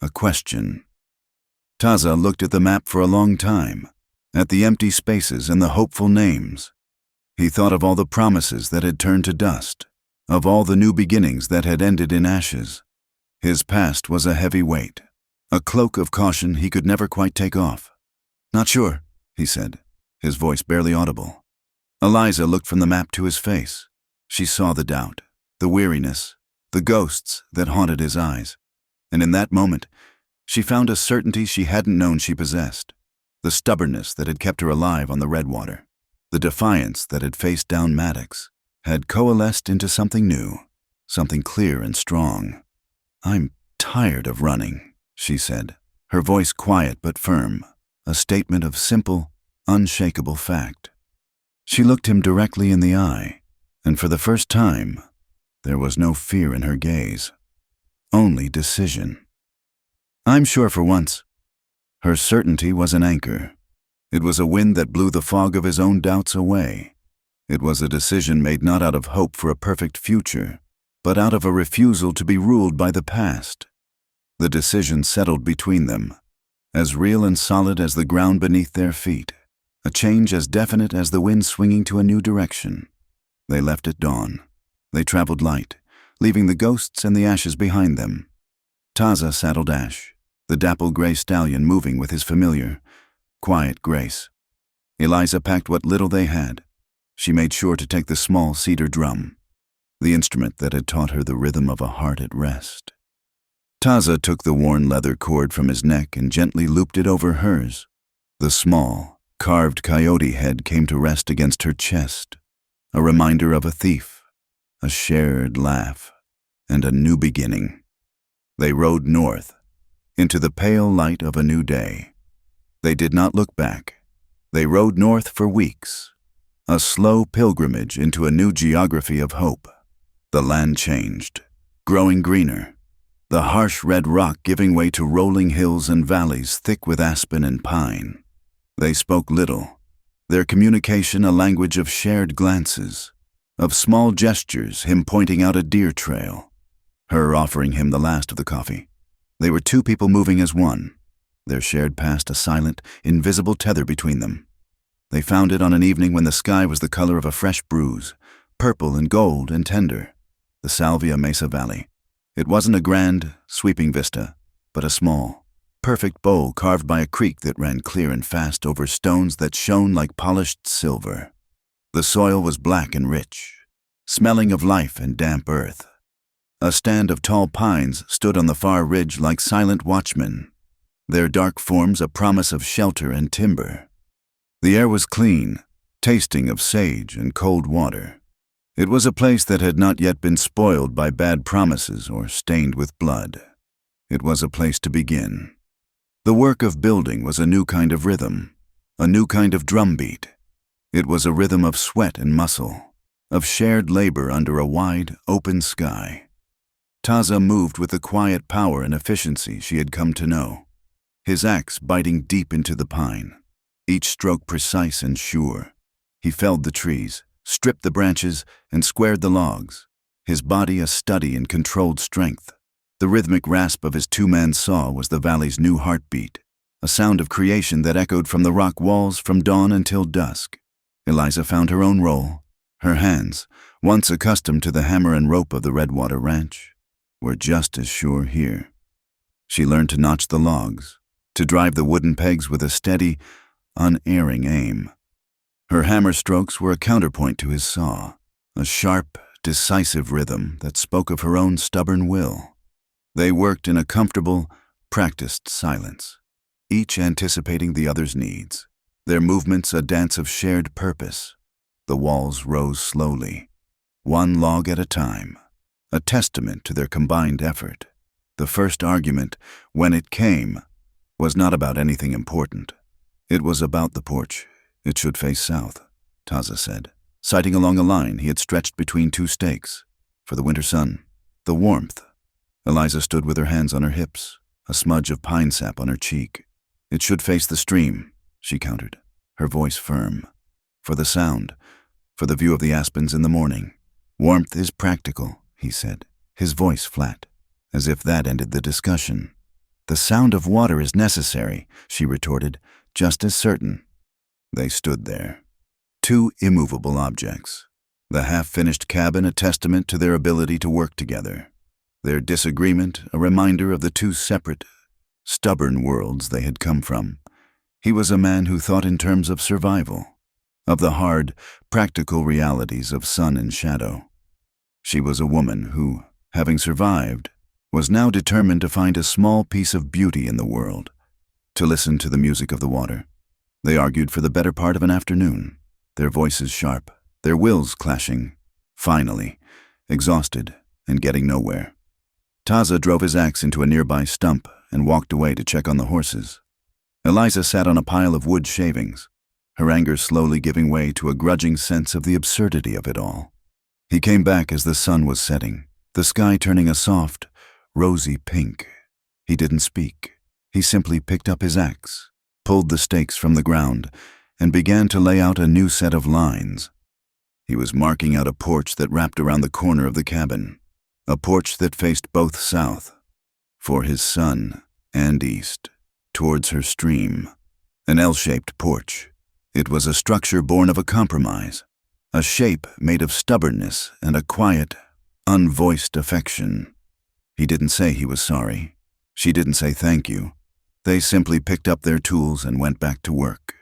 A question. Taza looked at the map for a long time, at the empty spaces and the hopeful names. He thought of all the promises that had turned to dust, of all the new beginnings that had ended in ashes. His past was a heavy weight, a cloak of caution he could never quite take off. "Not sure," he said, his voice barely audible. Eliza looked from the map to his face. She saw the doubt, the weariness, the ghosts that haunted his eyes. And in that moment, she found a certainty she hadn't known she possessed. The stubbornness that had kept her alive on the Redwater, the defiance that had faced down Maddox, had coalesced into something new, something clear and strong. "I'm tired of running," she said, her voice quiet but firm, a statement of simple, unshakable fact. She looked him directly in the eye, and for the first time, there was no fear in her gaze, only decision. "I'm sure for once." Her certainty was an anchor. It was a wind that blew the fog of his own doubts away. It was a decision made not out of hope for a perfect future, but out of a refusal to be ruled by the past. The decision settled between them, as real and solid as the ground beneath their feet, a change as definite as the wind swinging to a new direction. They left at dawn. They traveled light, leaving the ghosts and the ashes behind them. Taza saddled Ash, the dapple gray stallion moving with his familiar, quiet grace. Eliza packed what little they had. She made sure to take the small cedar drum, the instrument that had taught her the rhythm of a heart at rest. Taza took the worn leather cord from his neck and gently looped it over hers. The small, carved coyote head came to rest against her chest, a reminder of a thief, a shared laugh, and a new beginning. They rode north, into the pale light of a new day. They did not look back. They rode north for weeks, a slow pilgrimage into a new geography of hope. The land changed, growing greener, the harsh red rock giving way to rolling hills and valleys thick with aspen and pine. They spoke little, their communication a language of shared glances, of small gestures, him pointing out a deer trail, her offering him the last of the coffee. They were two people moving as one, their shared past a silent, invisible tether between them. They found it on an evening when the sky was the color of a fresh bruise, purple and gold and tender, the Salvia Mesa Valley. It wasn't a grand, sweeping vista, but a small, perfect bowl carved by a creek that ran clear and fast over stones that shone like polished silver. The soil was black and rich, smelling of life and damp earth. A stand of tall pines stood on the far ridge like silent watchmen, their dark forms a promise of shelter and timber. The air was clean, tasting of sage and cold water. It was a place that had not yet been spoiled by bad promises or stained with blood. It was a place to begin. The work of building was a new kind of rhythm, a new kind of drumbeat. It was a rhythm of sweat and muscle, of shared labor under a wide, open sky. Taza moved with the quiet power and efficiency she had come to know, his axe biting deep into the pine, each stroke precise and sure. He felled the trees, stripped the branches, and squared the logs, his body a study in controlled strength. The rhythmic rasp of his two-man saw was the valley's new heartbeat, a sound of creation that echoed from the rock walls from dawn until dusk. Eliza found her own role. Her hands, once accustomed to the hammer and rope of the Redwater Ranch, were just as sure here. She learned to notch the logs, to drive the wooden pegs with a steady, unerring aim. Her hammer strokes were a counterpoint to his saw, a sharp, decisive rhythm that spoke of her own stubborn will. They worked in a comfortable, practiced silence, each anticipating the other's needs, their movements a dance of shared purpose. The walls rose slowly, one log at a time, a testament to their combined effort. The first argument, when it came, was not about anything important. It was about the porch. It should face south, Taza said, sighting along a line he had stretched between two stakes. For the winter sun, the warmth. Eliza stood with her hands on her hips, a smudge of pine sap on her cheek. It should face the stream, she countered, her voice firm. For the sound, for the view of the aspens in the morning. Warmth is practical, he said, his voice flat, as if that ended the discussion. The sound of water is necessary, she retorted, just as certain. They stood there. Two immovable objects. The half-finished cabin a testament to their ability to work together. Their disagreement a reminder of the two separate, stubborn worlds they had come from. He was a man who thought in terms of survival, of the hard, practical realities of sun and shadow. She was a woman who, having survived, was now determined to find a small piece of beauty in the world, to listen to the music of the water. They argued for the better part of an afternoon, their voices sharp, their wills clashing. Finally, exhausted and getting nowhere, Taza drove his axe into a nearby stump and walked away to check on the horses. Eliza sat on a pile of wood shavings, her anger slowly giving way to a grudging sense of the absurdity of it all. He came back as the sun was setting, the sky turning a soft, rosy pink. He didn't speak. He simply picked up his axe, pulled the stakes from the ground, and began to lay out a new set of lines. He was marking out a porch that wrapped around the corner of the cabin, a porch that faced both south, for his son, and east, towards her stream. An L-shaped porch. It was a structure born of a compromise, a shape made of stubbornness and a quiet, unvoiced affection. He didn't say he was sorry. She didn't say thank you. They simply picked up their tools and went back to work.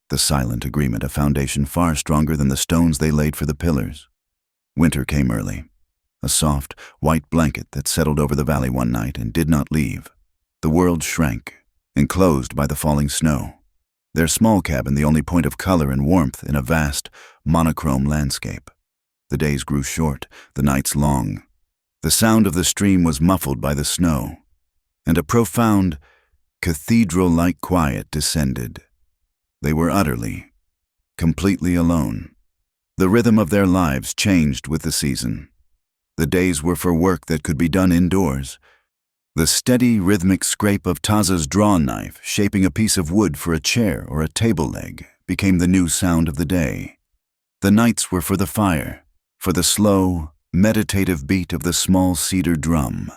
The silent agreement a foundation far stronger than the stones they laid for the pillars. Winter came early. A soft, white blanket that settled over the valley one night and did not leave. The world shrank, enclosed by the falling snow. Their small cabin the only point of color and warmth in a vast, monochrome landscape. The days grew short, the nights long. The sound of the stream was muffled by the snow, and a profound, cathedral-like quiet descended. They were utterly, completely alone. The rhythm of their lives changed with the season. The days were for work that could be done indoors. The steady, rhythmic scrape of Taza's draw knife shaping a piece of wood for a chair or a table leg became the new sound of the day. The nights were for the fire, for the slow, meditative beat of the small cedar drum.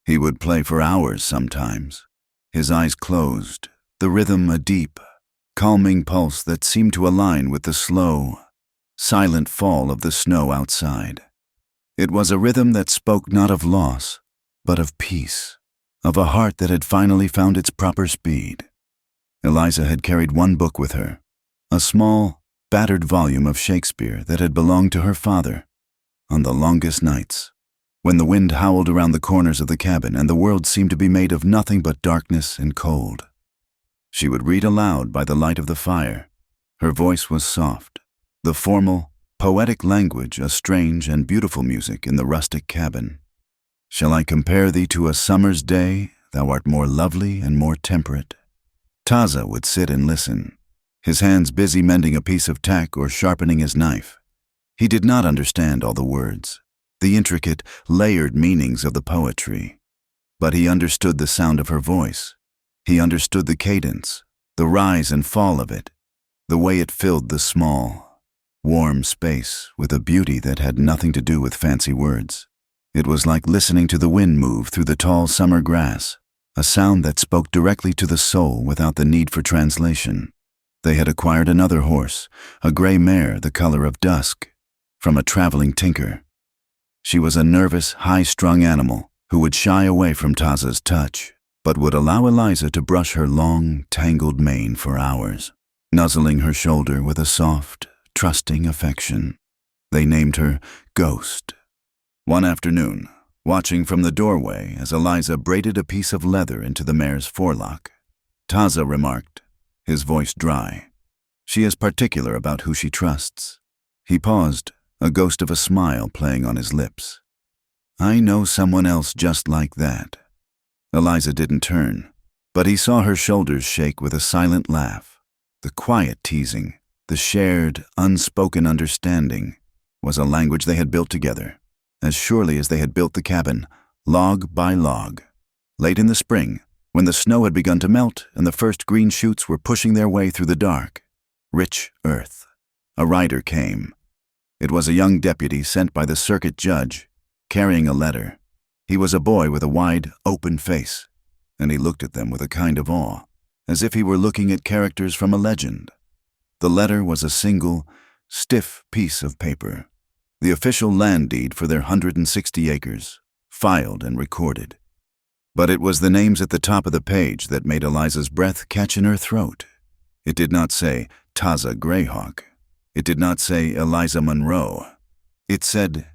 He would play for hours sometimes, his eyes closed, the rhythm a deep, calming pulse that seemed to align with the slow, silent fall of the snow outside. It was a rhythm that spoke not of loss, but of peace, of a heart that had finally found its proper speed. Eliza had carried one book with her, a small, battered volume of Shakespeare that had belonged to her father. On the longest nights, when the wind howled around the corners of the cabin and the world seemed to be made of nothing but darkness and cold, she would read aloud by the light of the fire. Her voice was soft, the formal, poetic language a strange and beautiful music in the rustic cabin. Shall I compare thee to a summer's day? Thou art more lovely and more temperate. Taza would sit and listen, his hands busy mending a piece of tack or sharpening his knife. He did not understand all the words, the intricate, layered meanings of the poetry, but he understood the sound of her voice. He understood the cadence, the rise and fall of it, the way it filled the small, warm space with a beauty that had nothing to do with fancy words. It was like listening to the wind move through the tall summer grass, a sound that spoke directly to the soul without the need for translation. They had acquired another horse, a gray mare the color of dusk, from a traveling tinker. She was a nervous, high-strung animal who would shy away from Taza's touch, but would allow Eliza to brush her long, tangled mane for hours, nuzzling her shoulder with a soft, trusting affection. They named her Ghost. One afternoon, watching from the doorway as Eliza braided a piece of leather into the mare's forelock, Taza remarked, his voice dry, "She is particular about who she trusts." He paused, a ghost of a smile playing on his lips. "I know someone else just like that." Eliza didn't turn, but he saw her shoulders shake with a silent laugh. The quiet teasing, the shared, unspoken understanding, was a language they had built together, as surely as they had built the cabin, log by log. Late in the spring, when the snow had begun to melt and the first green shoots were pushing their way through the dark, rich earth, a rider came, It was a young deputy sent by the circuit judge, carrying a letter. He was a boy with a wide, open face, and he looked at them with a kind of awe, as if he were looking at characters from a legend. The letter was a single, stiff piece of paper, the official land deed for their 160 acres, filed and recorded. But it was the names at the top of the page that made Eliza's breath catch in her throat. It did not say Taza Greyhawk. It did not say Eliza Monroe. It said,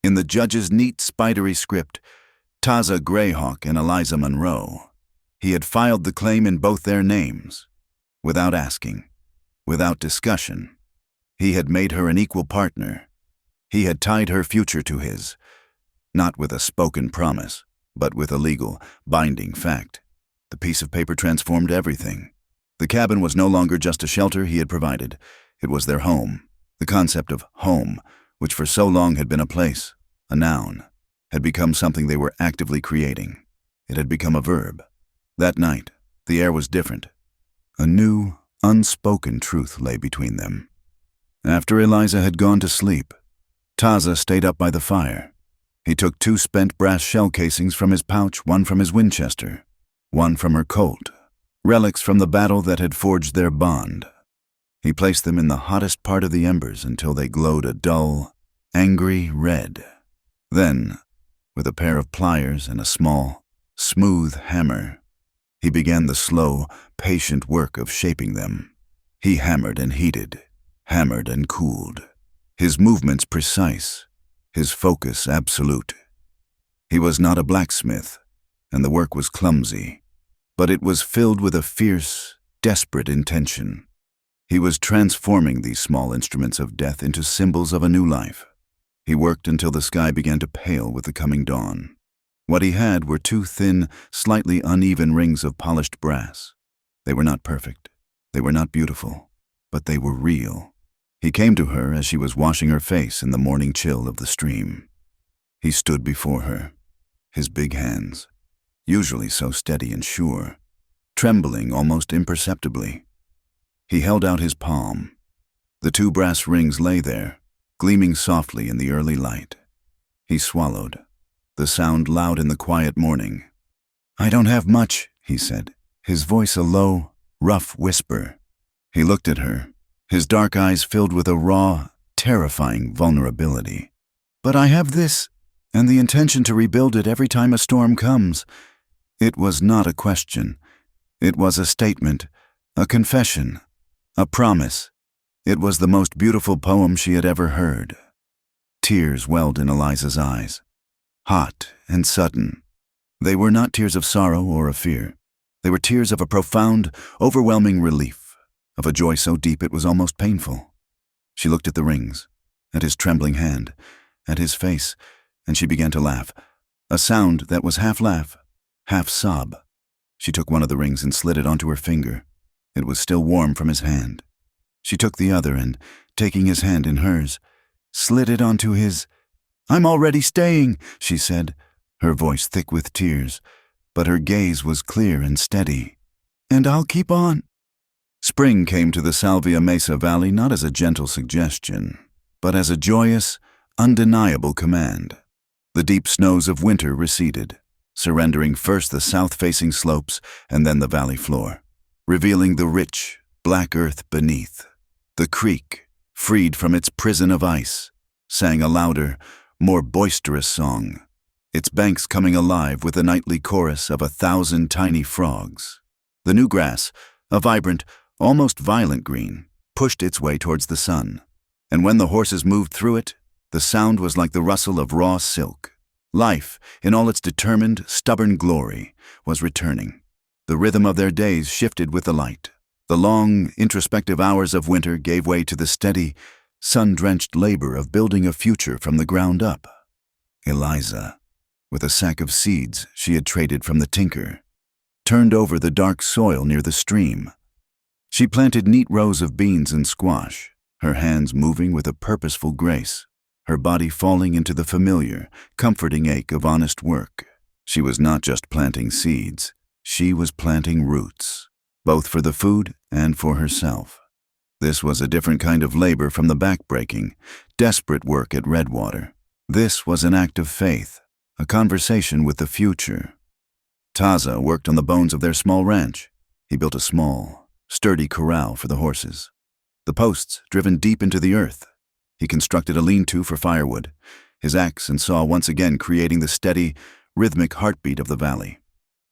in the judge's neat, spidery script, Taza Greyhawk and Eliza Monroe. He had filed the claim in both their names, without asking, without discussion. He had made her an equal partner. He had tied her future to his, not with a spoken promise, but with a legal, binding fact. The piece of paper transformed everything. The cabin was no longer just a shelter he had provided. It was their home. The concept of home, which for so long had been a place, a noun, had become something they were actively creating. It had become a verb. That night, the air was different. A new, unspoken truth lay between them. After Eliza had gone to sleep, Taza stayed up by the fire. He took 2 spent brass shell casings from his pouch, one from his Winchester, one from her Colt, relics from the battle that had forged their bond. He placed them in the hottest part of the embers until they glowed a dull, angry red. Then, with a pair of pliers and a small, smooth hammer, he began the slow, patient work of shaping them. He hammered and heated, hammered and cooled, his movements precise, his focus absolute. He was not a blacksmith, and the work was clumsy, but it was filled with a fierce, desperate intention. He was transforming these small instruments of death into symbols of a new life. He worked until the sky began to pale with the coming dawn. What he had were 2 thin, slightly uneven rings of polished brass. They were not perfect. They were not beautiful, but they were real. He came to her as she was washing her face in the morning chill of the stream. He stood before her, his big hands, usually so steady and sure, trembling almost imperceptibly. He held out his palm. The 2 brass rings lay there, gleaming softly in the early light. He swallowed, the sound loud in the quiet morning. "I don't have much," he said, his voice a low, rough whisper. He looked at her, his dark eyes filled with a raw, terrifying vulnerability. "But I have this, and the intention to rebuild it every time a storm comes." It was not a question. It was a statement, a confession, a promise. It was the most beautiful poem she had ever heard. Tears welled in Eliza's eyes, hot and sudden. They were not tears of sorrow or of fear. They were tears of a profound, overwhelming relief, of a joy so deep it was almost painful. She looked at the rings, at his trembling hand, at his face, and she began to laugh, a sound that was half laugh, half sob. She took one of the rings and slid it onto her finger. It was still warm from his hand. She took the other and, taking his hand in hers, slid it onto his. "I'm already staying," she said, her voice thick with tears, but her gaze was clear and steady. "And I'll keep on." Spring came to the Salvia Mesa Valley not as a gentle suggestion, but as a joyous, undeniable command. The deep snows of winter receded, surrendering first the south-facing slopes and then the valley floor, revealing the rich, black earth beneath. The creek, freed from its prison of ice, sang a louder, more boisterous song, its banks coming alive with the nightly chorus of 1,000 tiny frogs. The new grass, a vibrant, almost violent green, pushed its way towards the sun, and when the horses moved through it, the sound was like the rustle of raw silk. Life, in all its determined, stubborn glory, was returning. The rhythm of their days shifted with the light. The long, introspective hours of winter gave way to the steady, sun-drenched labor of building a future from the ground up. Eliza, with a sack of seeds she had traded from the tinker, turned over the dark soil near the stream. She planted neat rows of beans and squash, her hands moving with a purposeful grace, her body falling into the familiar, comforting ache of honest work. She was not just planting seeds, she was planting roots, both for the food and for herself. This was a different kind of labor from the backbreaking, desperate work at Redwater. This was an act of faith, a conversation with the future. Taza worked on the bones of their small ranch. He built a small, sturdy corral for the horses, the posts driven deep into the earth. He constructed a lean-to for firewood, his axe and saw once again creating the steady, rhythmic heartbeat of the valley.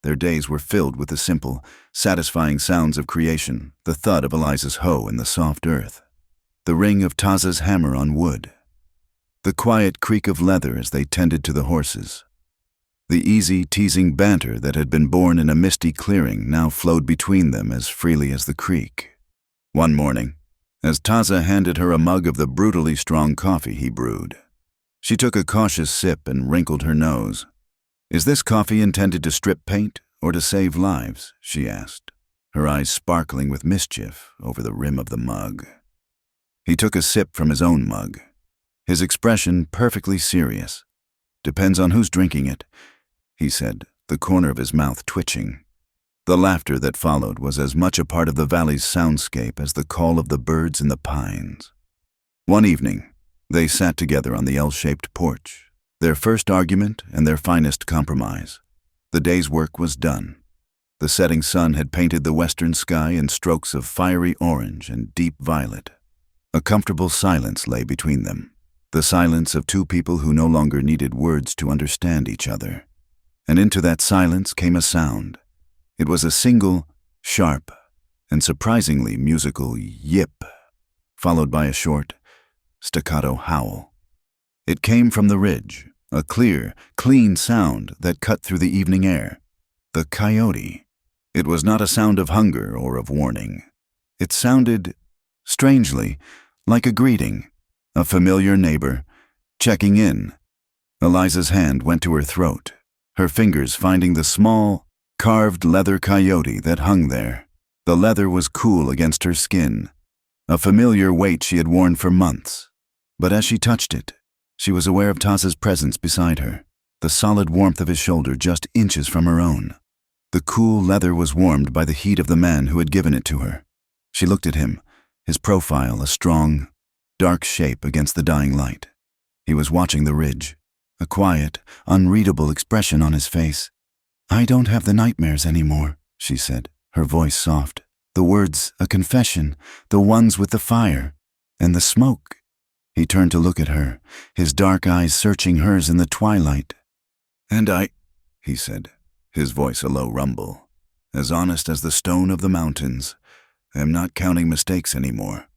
Their days were filled with the simple, satisfying sounds of creation, the thud of Eliza's hoe in the soft earth, the ring of Taza's hammer on wood, the quiet creak of leather as they tended to the horses. The easy, teasing banter that had been born in a misty clearing now flowed between them as freely as the creek. One morning, as Taza handed her a mug of the brutally strong coffee he brewed, she took a cautious sip and wrinkled her nose. "Is this coffee intended to strip paint or to save lives?" she asked, her eyes sparkling with mischief over the rim of the mug. He took a sip from his own mug, his expression perfectly serious. "Depends on who's drinking it," he said, the corner of his mouth twitching. The laughter that followed was as much a part of the valley's soundscape as the call of the birds in the pines. One evening, they sat together on the L-shaped porch, their first argument and their finest compromise. The day's work was done. The setting sun had painted the western sky in strokes of fiery orange and deep violet. A comfortable silence lay between them, the silence of two people who no longer needed words to understand each other. And into that silence came a sound. It was a single, sharp, and surprisingly musical yip, followed by a short, staccato howl. It came from the ridge, a clear, clean sound that cut through the evening air. The coyote. It was not a sound of hunger or of warning. It sounded, strangely, like a greeting, a familiar neighbor, checking in. Eliza's hand went to her throat, her fingers finding the small, carved leather coyote that hung there. The leather was cool against her skin, a familiar weight she had worn for months. But as she touched it, she was aware of Taza's presence beside her, the solid warmth of his shoulder just inches from her own. The cool leather was warmed by the heat of the man who had given it to her. She looked at him, his profile a strong, dark shape against the dying light. He was watching the ridge, a quiet, unreadable expression on his face. "I don't have the nightmares anymore," she said, her voice soft. "The words a confession, the ones with the fire, and the smoke." He turned to look at her, his dark eyes searching hers in the twilight. "And I," he said, his voice a low rumble, "as honest as the stone of the mountains, I am not counting mistakes anymore."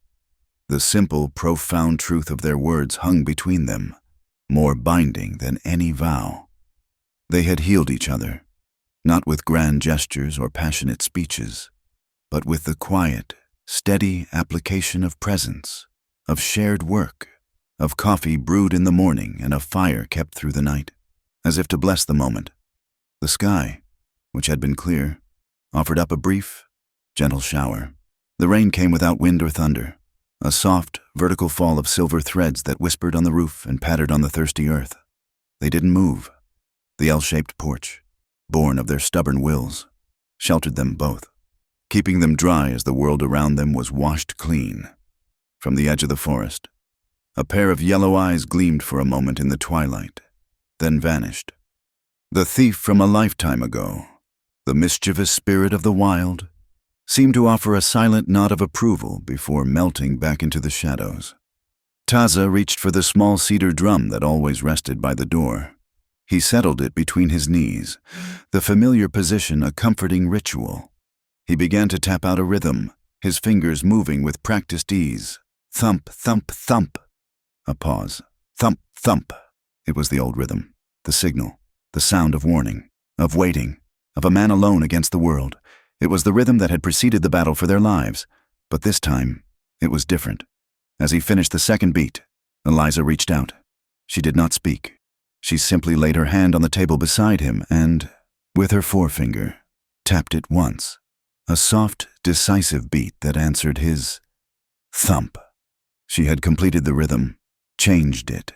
The simple, profound truth of their words hung between them, more binding than any vow. They had healed each other, not with grand gestures or passionate speeches, but with the quiet, steady application of presence, of shared work, of coffee brewed in the morning and a fire kept through the night. As if to bless the moment, the sky, which had been clear, offered up a brief, gentle shower. The rain came without wind or thunder, a soft, vertical fall of silver threads that whispered on the roof and pattered on the thirsty earth. They didn't move. The L-shaped porch, born of their stubborn wills, sheltered them both, keeping them dry as the world around them was washed clean. From the edge of the forest, a pair of yellow eyes gleamed for a moment in the twilight, then vanished. The thief from a lifetime ago, the mischievous spirit of the wild, seemed to offer a silent nod of approval before melting back into the shadows. Taza reached for the small cedar drum that always rested by the door. He settled it between his knees, the familiar position a comforting ritual. He began to tap out a rhythm, his fingers moving with practiced ease. Thump, thump, thump. A pause. Thump, thump. It was the old rhythm, the signal, the sound of warning, of waiting, of a man alone against the world. It was the rhythm that had preceded the battle for their lives, but this time, it was different. As he finished the second beat, Eliza reached out. She did not speak. She simply laid her hand on the table beside him and, with her forefinger, tapped it once, a soft, decisive beat that answered his thump. She had completed the rhythm, changed it.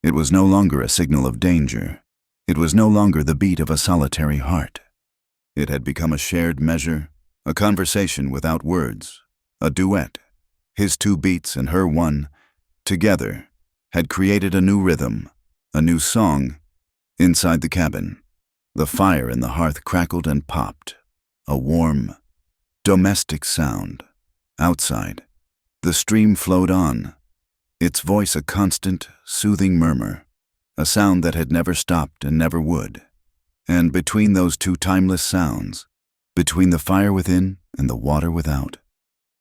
It was no longer a signal of danger. It was no longer the beat of a solitary heart. It had become a shared measure, a conversation without words, a duet, His two beats and her one, together, had created a new rhythm, a new song. Inside the cabin, the fire in the hearth crackled and popped, a warm, domestic sound. Outside, the stream flowed on, its voice a constant, soothing murmur, a sound that had never stopped and never would. And between those two timeless sounds, between the fire within and the water without,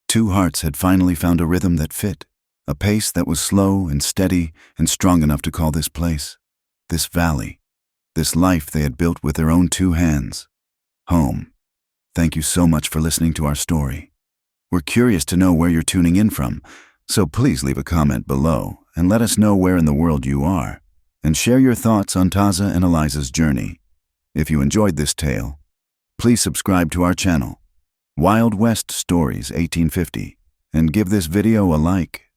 two hearts had finally found a rhythm that fit, a pace that was slow and steady and strong enough to call this place, this valley, this life they had built with their own two hands, home. Thank you so much for listening to our story. We're curious to know where you're tuning in from, so please leave a comment below and let us know where in the world you are, and share your thoughts on Taza and Eliza's journey. If you enjoyed this tale, please subscribe to our channel, Wild West Stories 1850, and give this video a like.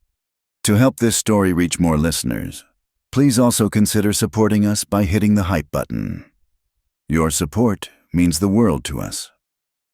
To help this story reach more listeners, please also consider supporting us by hitting the hype button. Your support means the world to us.